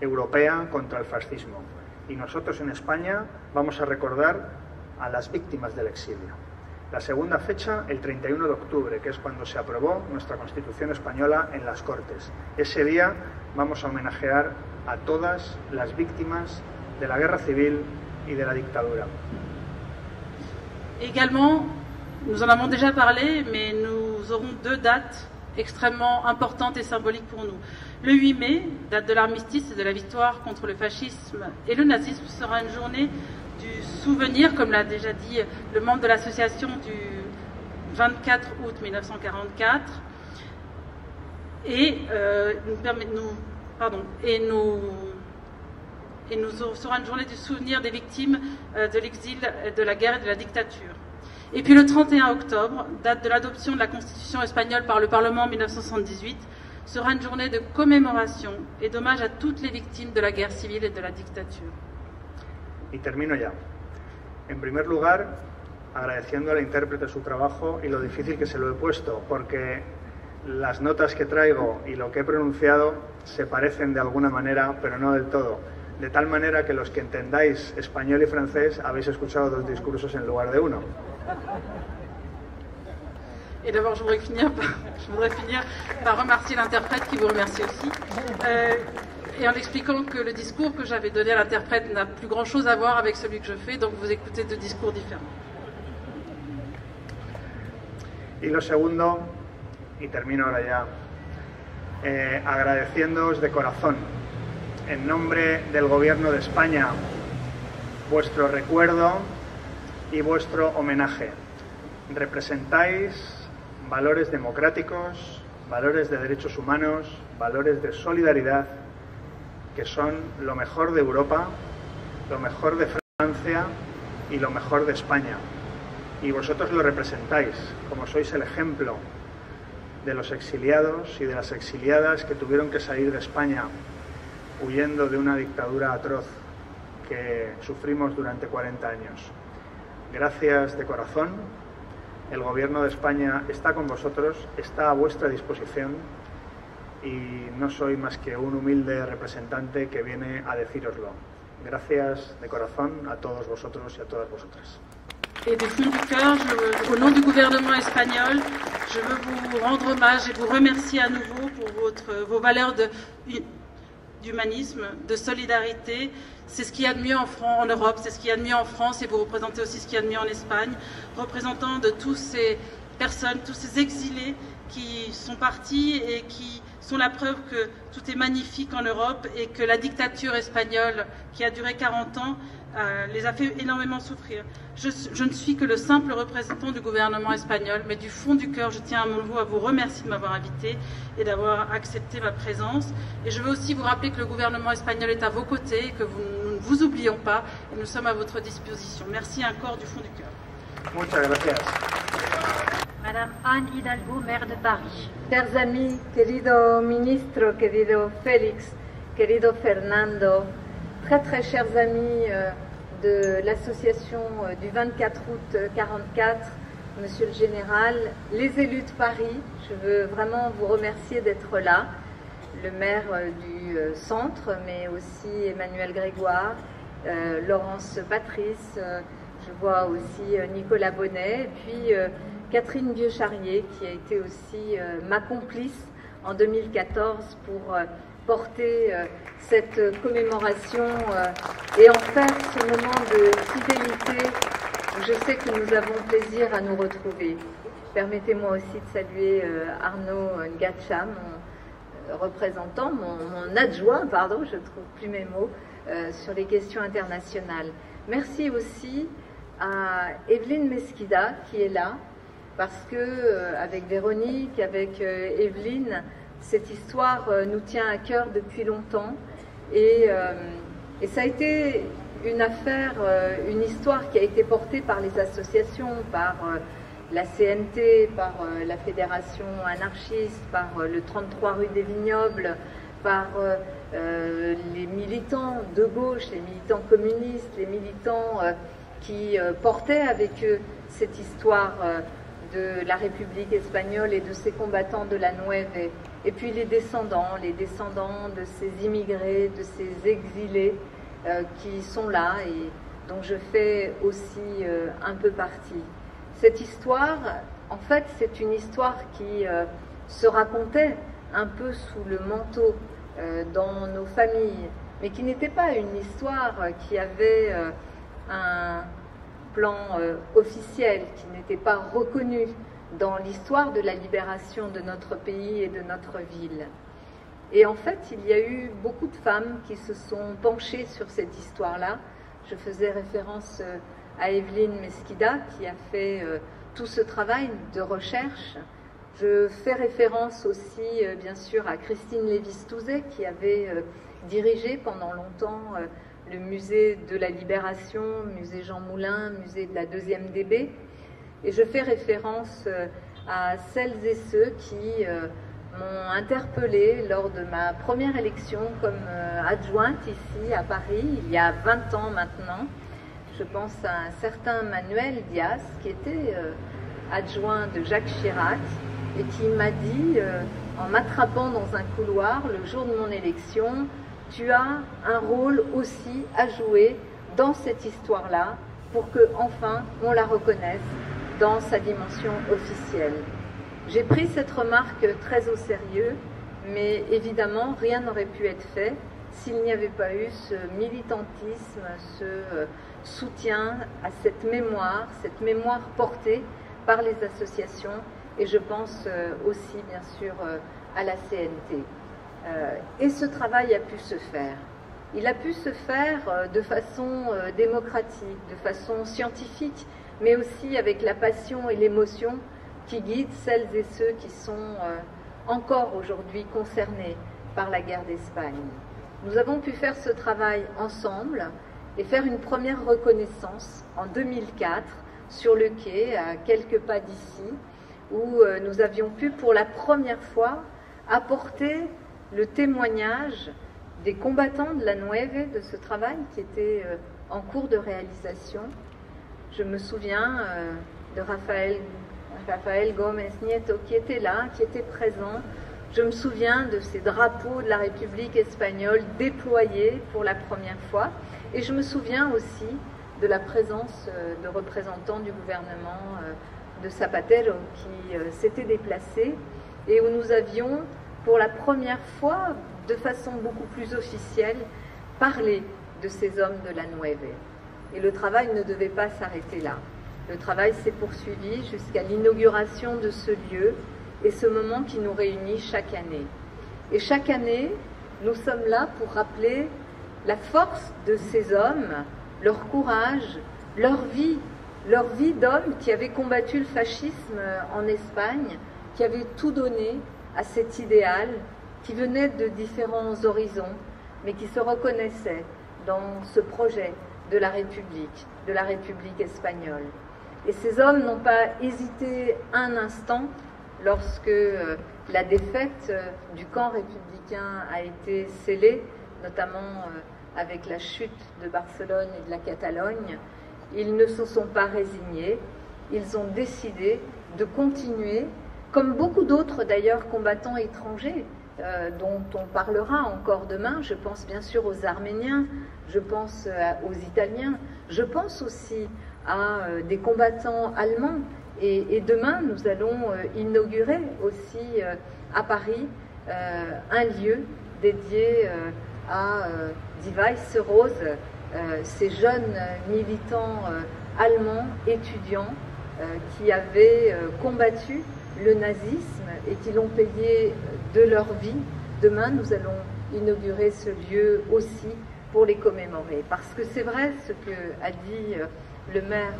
europea contra el fascismo. Y nosotros en España vamos a recordar a las víctimas del exilio. La segunda fecha, el 31 de octubre, que es cuando se aprobó nuestra Constitución española en las Cortes. Ese día vamos a homenajear a todas las víctimas de la guerra civil y de la dictadura. Également, nous en avons déjà parlé, mais nous aurons deux dates extrêmement importantes et symboliques pour nous. Le 8 mai, date de l'armistice et de la victoire contre le fascisme et le nazisme, sera une journée du souvenir, comme l'a déjà dit le membre de l'association, du 24 août 1944, et nous sera une journée du souvenir des victimes de l'exil, de la guerre et de la dictature. Et puis le 31 octobre, date de l'adoption de la Constitution espagnole par le Parlement en 1978, sera une journée de commémoration et d'hommage à toutes les victimes de la guerre civile et de la dictature. Y termino ya. En primer lugar, agradeciendo a la intérprete su trabajo y lo difícil que se lo he puesto, porque las notas que traigo y lo que he pronunciado se parecen de alguna manera, pero no del todo. De tal manera que los que entendáis español y francés habéis escuchado dos discursos en lugar de uno. Et d'abord, je voudrais finir par remercier l'interprète qui vous remercie aussi. Et en expliquant que le discours que j'avais donné à l'interprète n'a plus grand-chose à voir avec celui que je fais, donc vous écoutez deux discours différents. Y lo segundo, y termino ahora ya, agradeciéndoos de corazón, en nombre del Gobierno de España, vuestro recuerdo y vuestro homenaje. Representáis valores democráticos, valores de derechos humanos, valores de solidaridad, que son lo mejor de Europa, lo mejor de Francia y lo mejor de España. Y vosotros lo representáis, como sois el ejemplo de los exiliados y de las exiliadas que tuvieron que salir de España huyendo de una dictadura atroz que sufrimos durante 40 años. Gracias de corazón. El Gobierno de España está con vosotros, está a vuestra disposición y no soy más que un humilde representante que viene a decíroslo. Gracias de corazón a todos vosotros y a todas vosotras. Et du fond du cœur, au nom du gouvernement espagnol, je veux vous rendre hommage et vous remercier à nouveau pour vos valeurs d'humanisme, de solidarité. C'est ce qu'il y a de mieux en Europe, c'est ce qu'il y a de mieux en France, et vous représentez aussi ce qu'il y a de mieux en Espagne, représentant de toutes ces personnes, tous ces exilés qui sont partis et qui sont la preuve que tout est magnifique en Europe et que la dictature espagnole, qui a duré 40 ans, les a fait énormément souffrir. Je ne suis que le simple représentant du gouvernement espagnol, mais du fond du cœur, je tiens à mon niveau à vous remercier de m'avoir invité et d'avoir accepté ma présence. Et je veux aussi vous rappeler que le gouvernement espagnol est à vos côtés, que nous ne vous oublions pas et nous sommes à votre disposition. Merci encore du fond du cœur. Muchas gracias. Madame Anne Hidalgo, maire de Paris. Chers amis, querido ministro, querido Félix, querido Fernando, très très chers amis de l'association du 24 août 44, Monsieur le Général, les élus de Paris, je veux vraiment vous remercier d'être là, le maire du centre, mais aussi Emmanuel Grégoire, Laurence Patrice, je vois aussi Nicolas Bonnet, et puis Catherine Vieux-Charrier, qui a été aussi ma complice en 2014 pour porter cette commémoration et en faire ce moment de fidélité où je sais que nous avons plaisir à nous retrouver. Permettez-moi aussi de saluer Arnaud Ngacha, mon représentant, mon adjoint, pardon, je ne trouve plus mes mots, sur les questions internationales. Merci aussi à Evelyne Mesquida qui est là, parce que avec Véronique, avec Evelyne, cette histoire nous tient à cœur depuis longtemps et ça a été une affaire, une histoire qui a été portée par les associations, par la CNT, par la Fédération anarchiste, par le 33 rue des Vignobles, par les militants de gauche, les militants communistes, les militants qui portaient avec eux cette histoire de la République espagnole et de ces combattants de la Nueve, et puis les descendants de ces immigrés, de ces exilés qui sont là et dont je fais aussi un peu partie. Cette histoire, en fait, c'est une histoire qui se racontait un peu sous le manteau dans nos familles, mais qui n'était pas une histoire qui avait un plan officiel, qui n'était pas reconnu dans l'histoire de la libération de notre pays et de notre ville. Et en fait, il y a eu beaucoup de femmes qui se sont penchées sur cette histoire-là. Je faisais référence à Evelyne Mesquida, qui a fait tout ce travail de recherche. Je fais référence aussi, bien sûr, à Christine Lévis-Touzet, qui avait dirigé pendant longtemps le musée de la Libération, musée Jean Moulin, musée de la 2e DB. Et je fais référence à celles et ceux qui m'ont interpellée lors de ma première élection comme adjointe ici à Paris, il y a 20 ans maintenant. Je pense à un certain Manuel Diaz, qui était adjoint de Jacques Chirac, et qui m'a dit, en m'attrapant dans un couloir le jour de mon élection, « Tu as un rôle aussi à jouer dans cette histoire-là pour que enfin on la reconnaisse dans sa dimension officielle. » J'ai pris cette remarque très au sérieux, mais évidemment rien n'aurait pu être fait s'il n'y avait pas eu ce militantisme, ce soutien à cette mémoire portée par les associations, et je pense aussi bien sûr à la CNT. Et ce travail a pu se faire. Il a pu se faire de façon démocratique, de façon scientifique, mais aussi avec la passion et l'émotion qui guident celles et ceux qui sont encore aujourd'hui concernés par la guerre d'Espagne. Nous avons pu faire ce travail ensemble et faire une première reconnaissance en 2004 sur le quai, à quelques pas d'ici, où nous avions pu pour la première fois apporter le témoignage des combattants de la Nueve, de ce travail qui était en cours de réalisation. Je me souviens de Rafael Gómez Nieto qui était là, qui était présent. Je me souviens de ces drapeaux de la République espagnole déployés pour la première fois. Et je me souviens aussi de la présence de représentants du gouvernement de Zapatero qui s'étaient déplacés et où nous avions pour la première fois, de façon beaucoup plus officielle, parlé de ces hommes de la Nueve. Et le travail ne devait pas s'arrêter là. Le travail s'est poursuivi jusqu'à l'inauguration de ce lieu et ce moment qui nous réunit chaque année. Et chaque année, nous sommes là pour rappeler la force de ces hommes, leur courage, leur vie d'hommes qui avaient combattu le fascisme en Espagne, qui avaient tout donné à cet idéal, qui venait de différents horizons, mais qui se reconnaissaient dans ce projet de la République espagnole. Et ces hommes n'ont pas hésité un instant lorsque la défaite du camp républicain a été scellée, notamment avec la chute de Barcelone et de la Catalogne. Ils ne se sont pas résignés, ils ont décidé de continuer, comme beaucoup d'autres d'ailleurs combattants étrangers, dont on parlera encore demain. Je pense bien sûr aux Arméniens, je pense aux Italiens, je pense aussi à des combattants allemands. Et demain, nous allons inaugurer aussi à Paris un lieu dédié à Die Weiße Rose, ces jeunes militants allemands, étudiants, qui avaient combattu le nazisme et qui l'ont payé de leur vie. Demain, nous allons inaugurer ce lieu aussi pour les commémorer. Parce que c'est vrai ce que a dit le maire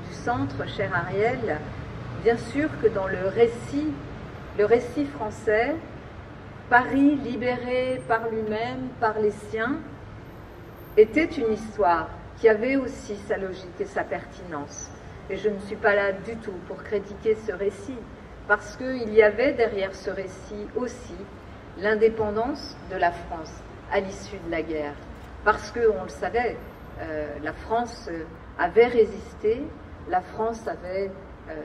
du centre, cher Ariel, bien sûr que dans le récit français, Paris libéré par lui-même, par les siens, était une histoire qui avait aussi sa logique et sa pertinence. et je ne suis pas là du tout pour critiquer ce récit, parce qu'il y avait derrière ce récit aussi l'indépendance de la France à l'issue de la guerre. Parce qu'on le savait, la France avait résisté, la France avait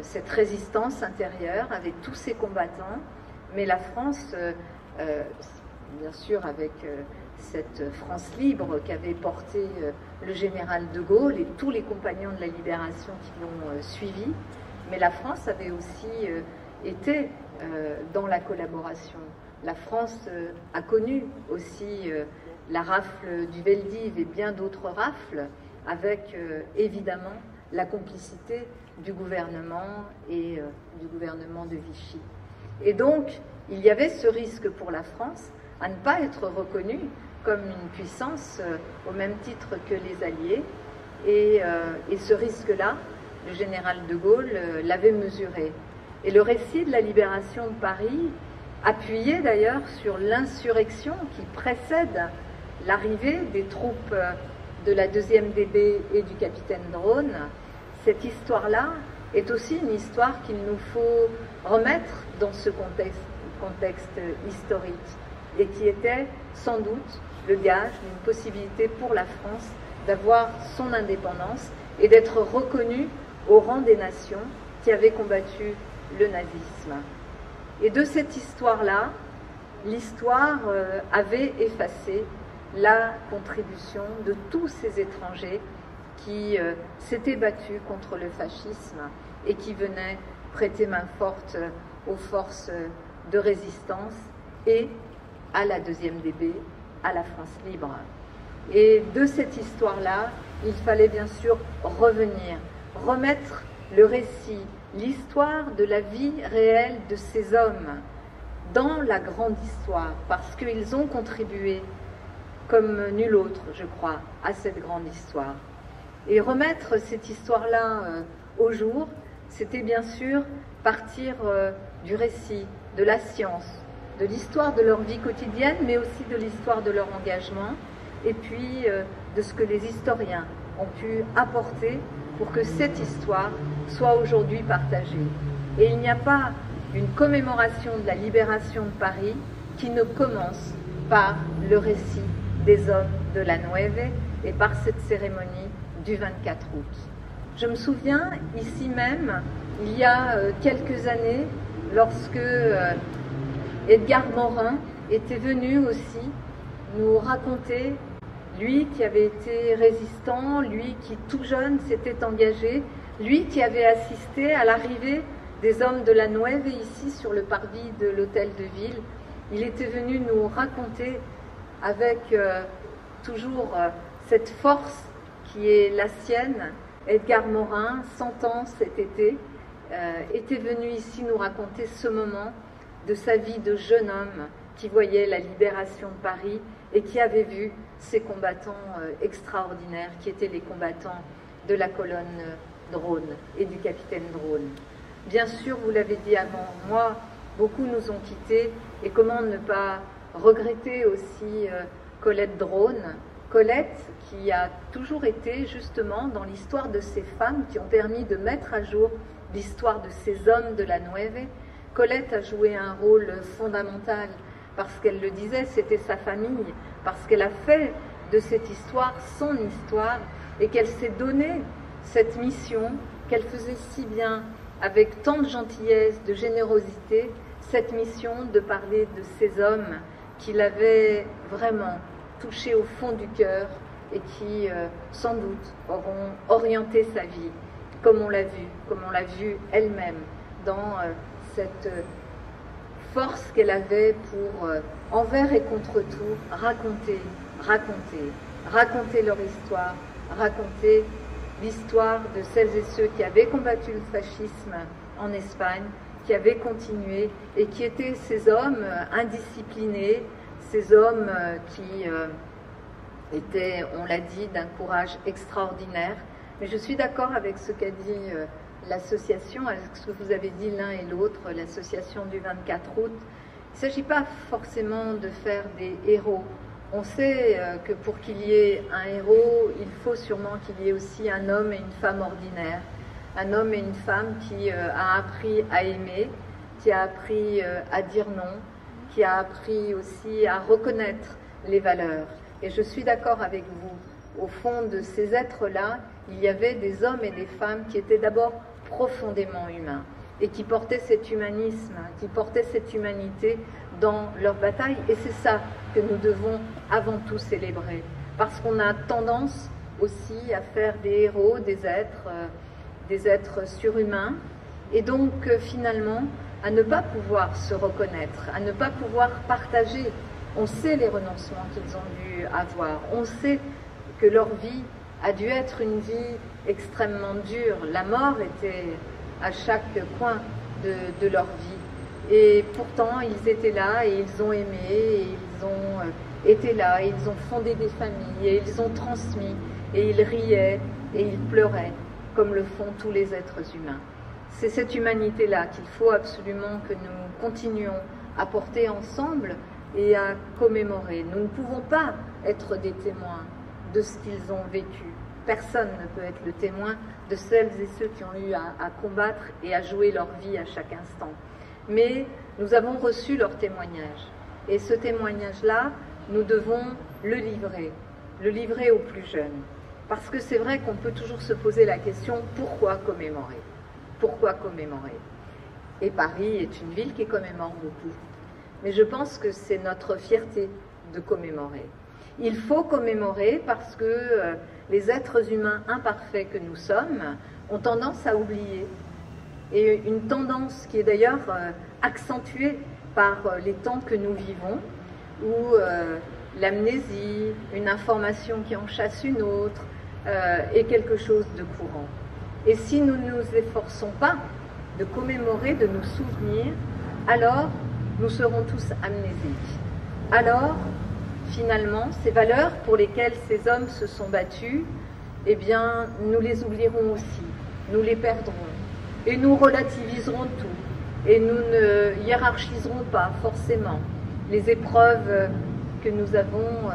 cette résistance intérieure avec tous ses combattants, mais la France, bien sûr avec cette France libre qu'avait portée le général de Gaulle et tous les compagnons de la libération qui l'ont suivi, mais la France avait aussi été dans la collaboration. La France a connu aussi la rafle du Veldiv et bien d'autres rafles, avec évidemment la complicité du gouvernement et du gouvernement de Vichy. Et donc, il y avait ce risque pour la France à ne pas être reconnue comme une puissance au même titre que les Alliés. Et ce risque-là, le général de Gaulle l'avait mesuré. Et le récit de la libération de Paris, appuyé d'ailleurs sur l'insurrection qui précède l'arrivée des troupes de la 2e DB et du capitaine Drone, cette histoire-là est aussi une histoire qu'il nous faut remettre dans ce contexte historique et qui était sans doute le gage d'une possibilité pour la France d'avoir son indépendance et d'être reconnue au rang des nations qui avaient combattu le nazisme. Et de cette histoire-là, l'histoire avait effacé la contribution de tous ces étrangers qui s'étaient battus contre le fascisme et qui venaient prêter main forte aux forces de résistance et à la 2e DB, à la France libre. Et de cette histoire-là, il fallait bien sûr revenir, remettre le récit, l'histoire de la vie réelle de ces hommes dans la grande histoire, parce qu'ils ont contribué comme nul autre, je crois, à cette grande histoire. Et remettre cette histoire-là au jour, c'était bien sûr partir du récit, de la science, de l'histoire de leur vie quotidienne, mais aussi de l'histoire de leur engagement, et puis de ce que les historiens ont pu apporter pour que cette histoire soit aujourd'hui partagée. Et il n'y a pas une commémoration de la libération de Paris qui ne commence par le récit des hommes de la Nueve et par cette cérémonie du 24 août. Je me souviens ici même, il y a quelques années, lorsque Edgar Morin était venu aussi nous raconter, lui qui avait été résistant, lui qui tout jeune s'était engagé, lui qui avait assisté à l'arrivée des hommes de la Nueve ici sur le parvis de l'hôtel de ville. Il était venu nous raconter avec toujours cette force qui est la sienne. Edgar Morin, 100 ans cet été, était venu ici nous raconter ce moment de sa vie de jeune homme qui voyait la libération de Paris et qui avait vu ces combattants extraordinaires qui étaient les combattants de la colonne Drone et du capitaine Drone. Bien sûr, vous l'avez dit avant moi, beaucoup nous ont quittés, et comment ne pas regretter aussi Colette Drone, Colette qui a toujours été justement dans l'histoire de ces femmes qui ont permis de mettre à jour l'histoire de ces hommes de la Nueve. Colette a joué un rôle fondamental parce qu'elle le disait, c'était sa famille, parce qu'elle a fait de cette histoire son histoire et qu'elle s'est donné cette mission qu'elle faisait si bien avec tant de gentillesse, de générosité, cette mission de parler de ces hommes qui l'avaient vraiment touché au fond du cœur et qui, sans doute, auront orienté sa vie, comme on l'a vu elle-même, dans cette force qu'elle avait pour, envers et contre tout, raconter leur histoire, raconter l'histoire de celles et ceux qui avaient combattu le fascisme en Espagne, qui avaient continué et qui étaient ces hommes indisciplinés, ces hommes qui étaient, on l'a dit, d'un courage extraordinaire. Mais je suis d'accord avec ce qu'a dit l'association, avec ce que vous avez dit l'un et l'autre, l'association du 24 août. Il ne s'agit pas forcément de faire des héros. On sait que pour qu'il y ait un héros, il faut sûrement qu'il y ait aussi un homme et une femme ordinaires, un homme et une femme qui a appris à aimer, qui a appris à dire non, qui a appris aussi à reconnaître les valeurs. Et je suis d'accord avec vous, au fond de ces êtres-là, il y avait des hommes et des femmes qui étaient d'abord profondément humains et qui portaient cet humanisme, qui portaient cette humanité dans leur bataille. Et c'est ça que nous devons avant tout célébrer, parce qu'on a tendance aussi à faire des héros, des êtres surhumains, et donc finalement à ne pas pouvoir se reconnaître, à ne pas pouvoir partager. On sait les renoncements qu'ils ont dû avoir, on sait que leur vie a dû être une vie extrêmement dure. La mort était à chaque coin de leur vie. Et pourtant, ils étaient là et ils ont aimé, et ils ont été là, et ils ont fondé des familles, et ils ont transmis, et ils riaient, et ils pleuraient, comme le font tous les êtres humains. C'est cette humanité-là qu'il faut absolument que nous continuions à porter ensemble et à commémorer. Nous ne pouvons pas être des témoins de ce qu'ils ont vécu. Personne ne peut être le témoin de celles et ceux qui ont eu à combattre et à jouer leur vie à chaque instant. Mais nous avons reçu leur témoignage. Et ce témoignage-là, nous devons le livrer aux plus jeunes. Parce que c'est vrai qu'on peut toujours se poser la question, pourquoi commémorer ? Pourquoi commémorer ? Et Paris est une ville qui commémore beaucoup. Mais je pense que c'est notre fierté de commémorer. Il faut commémorer parce que les êtres humains imparfaits que nous sommes ont tendance à oublier. Et une tendance qui est d'ailleurs accentuée par les temps que nous vivons, où l'amnésie, une information qui en chasse une autre, est quelque chose de courant. Et si nous ne nous efforçons pas de commémorer, de nous souvenir, alors nous serons tous amnésiques. Alors, finalement, ces valeurs pour lesquelles ces hommes se sont battus, eh bien, nous les oublierons aussi, nous les perdrons, et nous relativiserons tout, et nous ne hiérarchiserons pas forcément les épreuves que nous avons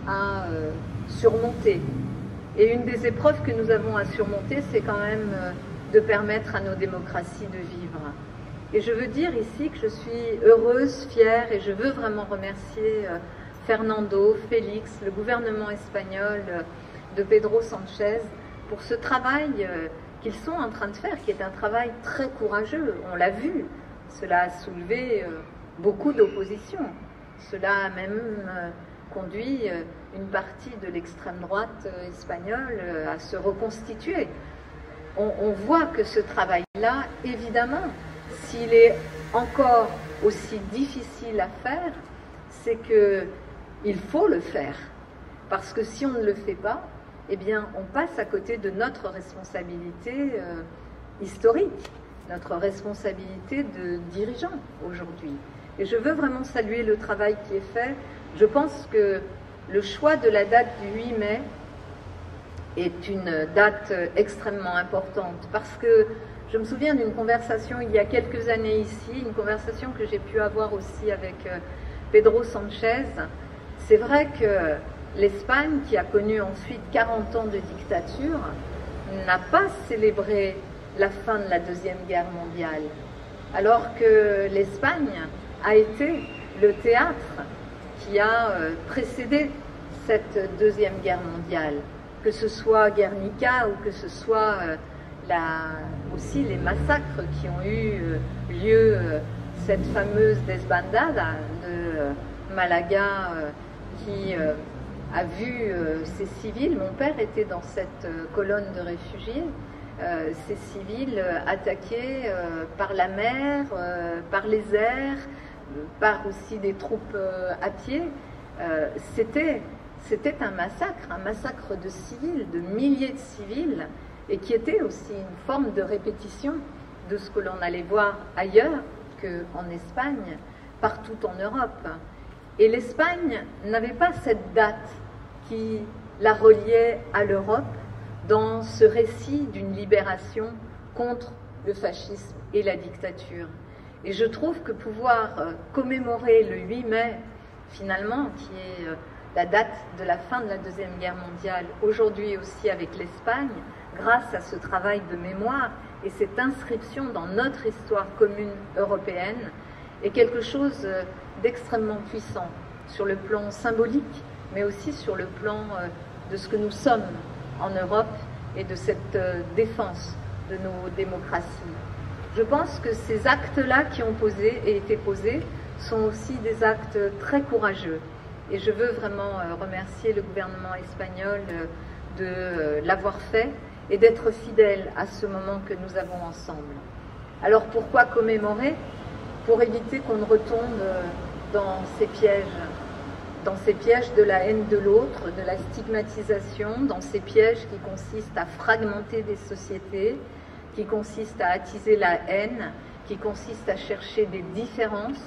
à surmonter. Et une des épreuves que nous avons à surmonter, c'est quand même de permettre à nos démocraties de vivre. Et je veux dire ici que je suis heureuse, fière, et je veux vraiment remercier Fernando, Félix, le gouvernement espagnol de Pedro Sánchez pour ce travail qu'ils sont en train de faire, qui est un travail très courageux. On l'a vu, cela a soulevé beaucoup d'opposition. Cela a même conduit une partie de l'extrême droite espagnole à se reconstituer. On voit que ce travail-là, évidemment, s'il est encore aussi difficile à faire, c'est qu'il faut le faire. Parce que si on ne le fait pas, eh bien, on passe à côté de notre responsabilité historique, notre responsabilité de dirigeant aujourd'hui. Et je veux vraiment saluer le travail qui est fait. Je pense que le choix de la date du 8 mai est une date extrêmement importante parce que je me souviens d'une conversation il y a quelques années ici, une conversation que j'ai pu avoir aussi avec Pedro Sánchez. C'est vrai que l'Espagne, qui a connu ensuite 40 ans de dictature, n'a pas célébré la fin de la Deuxième Guerre mondiale, alors que l'Espagne a été le théâtre qui a précédé cette Deuxième Guerre mondiale, que ce soit Guernica ou que ce soit aussi les massacres qui ont eu lieu, cette fameuse desbandada de Malaga qui a vu ces civils. Mon père était dans cette colonne de réfugiés, ces civils attaqués par la mer, par les airs, par aussi des troupes à pied. C'était un massacre de civils, de milliers de civils, et qui était aussi une forme de répétition de ce que l'on allait voir ailleurs qu'en Espagne, partout en Europe. Et l'Espagne n'avait pas cette date qui la reliait à l'Europe dans ce récit d'une libération contre le fascisme et la dictature. Et je trouve que pouvoir commémorer le 8 mai, finalement, qui est la date de la fin de la Deuxième Guerre mondiale, aujourd'hui aussi avec l'Espagne, grâce à ce travail de mémoire et cette inscription dans notre histoire commune européenne est quelque chose d'extrêmement puissant sur le plan symbolique, mais aussi sur le plan de ce que nous sommes en Europe et de cette défense de nos démocraties. Je pense que ces actes-là qui ont été posés sont aussi des actes très courageux. Et je veux vraiment remercier le gouvernement espagnol de l'avoir fait et d'être fidèle à ce moment que nous avons ensemble. Alors pourquoi commémorer? Pour éviter qu'on ne retombe dans ces pièges de la haine de l'autre, de la stigmatisation, dans ces pièges qui consistent à fragmenter des sociétés, qui consistent à attiser la haine, qui consistent à chercher des différences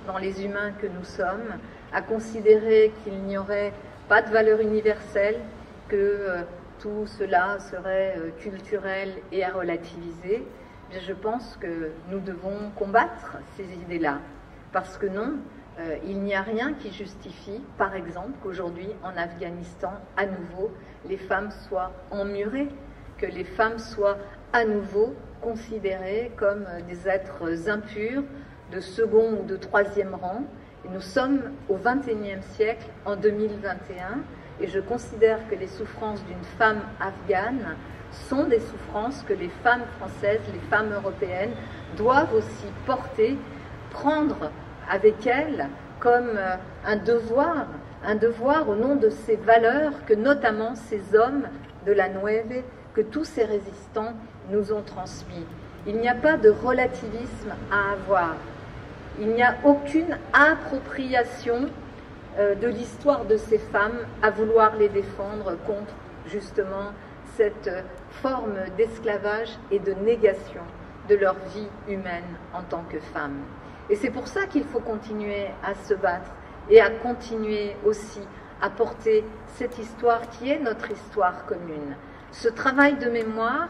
dans les humains que nous sommes, à considérer qu'il n'y aurait pas de valeur universelle, que tout cela serait culturel et à relativiser. Je pense que nous devons combattre ces idées-là, parce que non, il n'y a rien qui justifie, par exemple, qu'aujourd'hui, en Afghanistan, à nouveau, les femmes soient emmurées, que les femmes soient à nouveau considérées comme des êtres impurs, de second ou de troisième rang. Et nous sommes au XXIe siècle, en 2021, et je considère que les souffrances d'une femme afghane sont des souffrances que les femmes françaises, les femmes européennes doivent aussi porter, prendre avec elles comme un devoir au nom de ces valeurs que notamment ces hommes de la Nueve, que tous ces résistants nous ont transmis. Il n'y a pas de relativisme à avoir. Il n'y a aucune appropriation de l'histoire de ces femmes à vouloir les défendre contre justement cette forme d'esclavage et de négation de leur vie humaine en tant que femmes. Et c'est pour ça qu'il faut continuer à se battre et à continuer aussi à porter cette histoire qui est notre histoire commune. Ce travail de mémoire,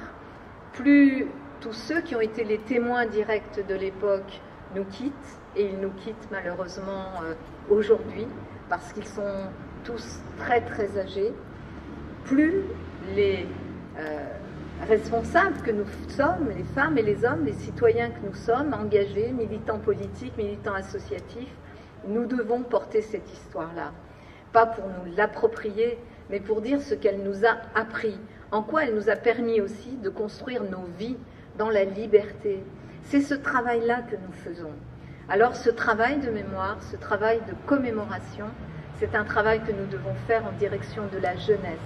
plus tous ceux qui ont été les témoins directs de l'époque nous quittent, et ils nous quittent malheureusement aujourd'hui, parce qu'ils sont tous très très âgés, plus les responsables que nous sommes, les femmes et les hommes, les citoyens que nous sommes, engagés, militants politiques, militants associatifs, nous devons porter cette histoire-là. Pas pour nous l'approprier, mais pour dire ce qu'elle nous a appris, en quoi elle nous a permis aussi de construire nos vies dans la liberté. C'est ce travail-là que nous faisons. Alors ce travail de mémoire, ce travail de commémoration, c'est un travail que nous devons faire en direction de la jeunesse.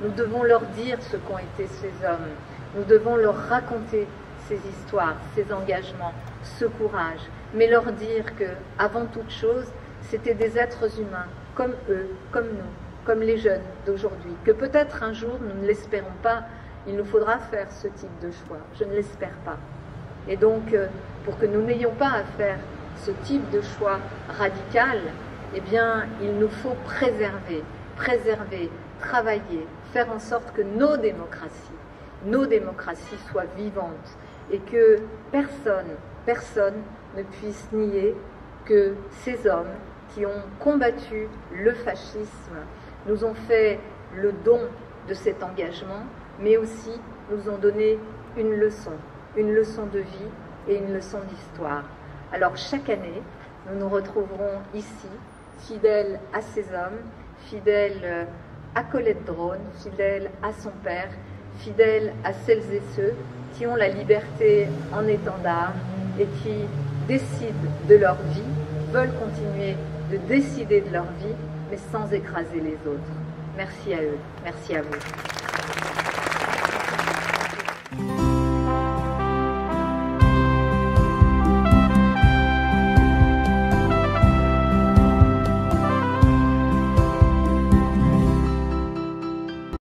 Nous devons leur dire ce qu'ont été ces hommes. Nous devons leur raconter ces histoires, ces engagements, ce courage. Mais leur dire que, avant toute chose, c'était des êtres humains, comme eux, comme nous, comme les jeunes d'aujourd'hui. Que peut-être un jour, nous ne l'espérons pas, il nous faudra faire ce type de choix. Je ne l'espère pas. Et donc, pour que nous n'ayons pas à faire ce type de choix radical, eh bien, il nous faut préserver, travailler, faire en sorte que nos démocraties soient vivantes et que personne ne puisse nier que ces hommes qui ont combattu le fascisme nous ont fait le don de cet engagement, mais aussi nous ont donné une leçon de vie et une leçon d'histoire. Alors chaque année, nous nous retrouverons ici, fidèles à ces hommes, fidèles à Colette Drone, fidèles à son père, fidèles à celles et ceux qui ont la liberté en étendard et qui décident de leur vie, veulent continuer de décider de leur vie, mais sans écraser les autres. Merci à eux, merci à vous.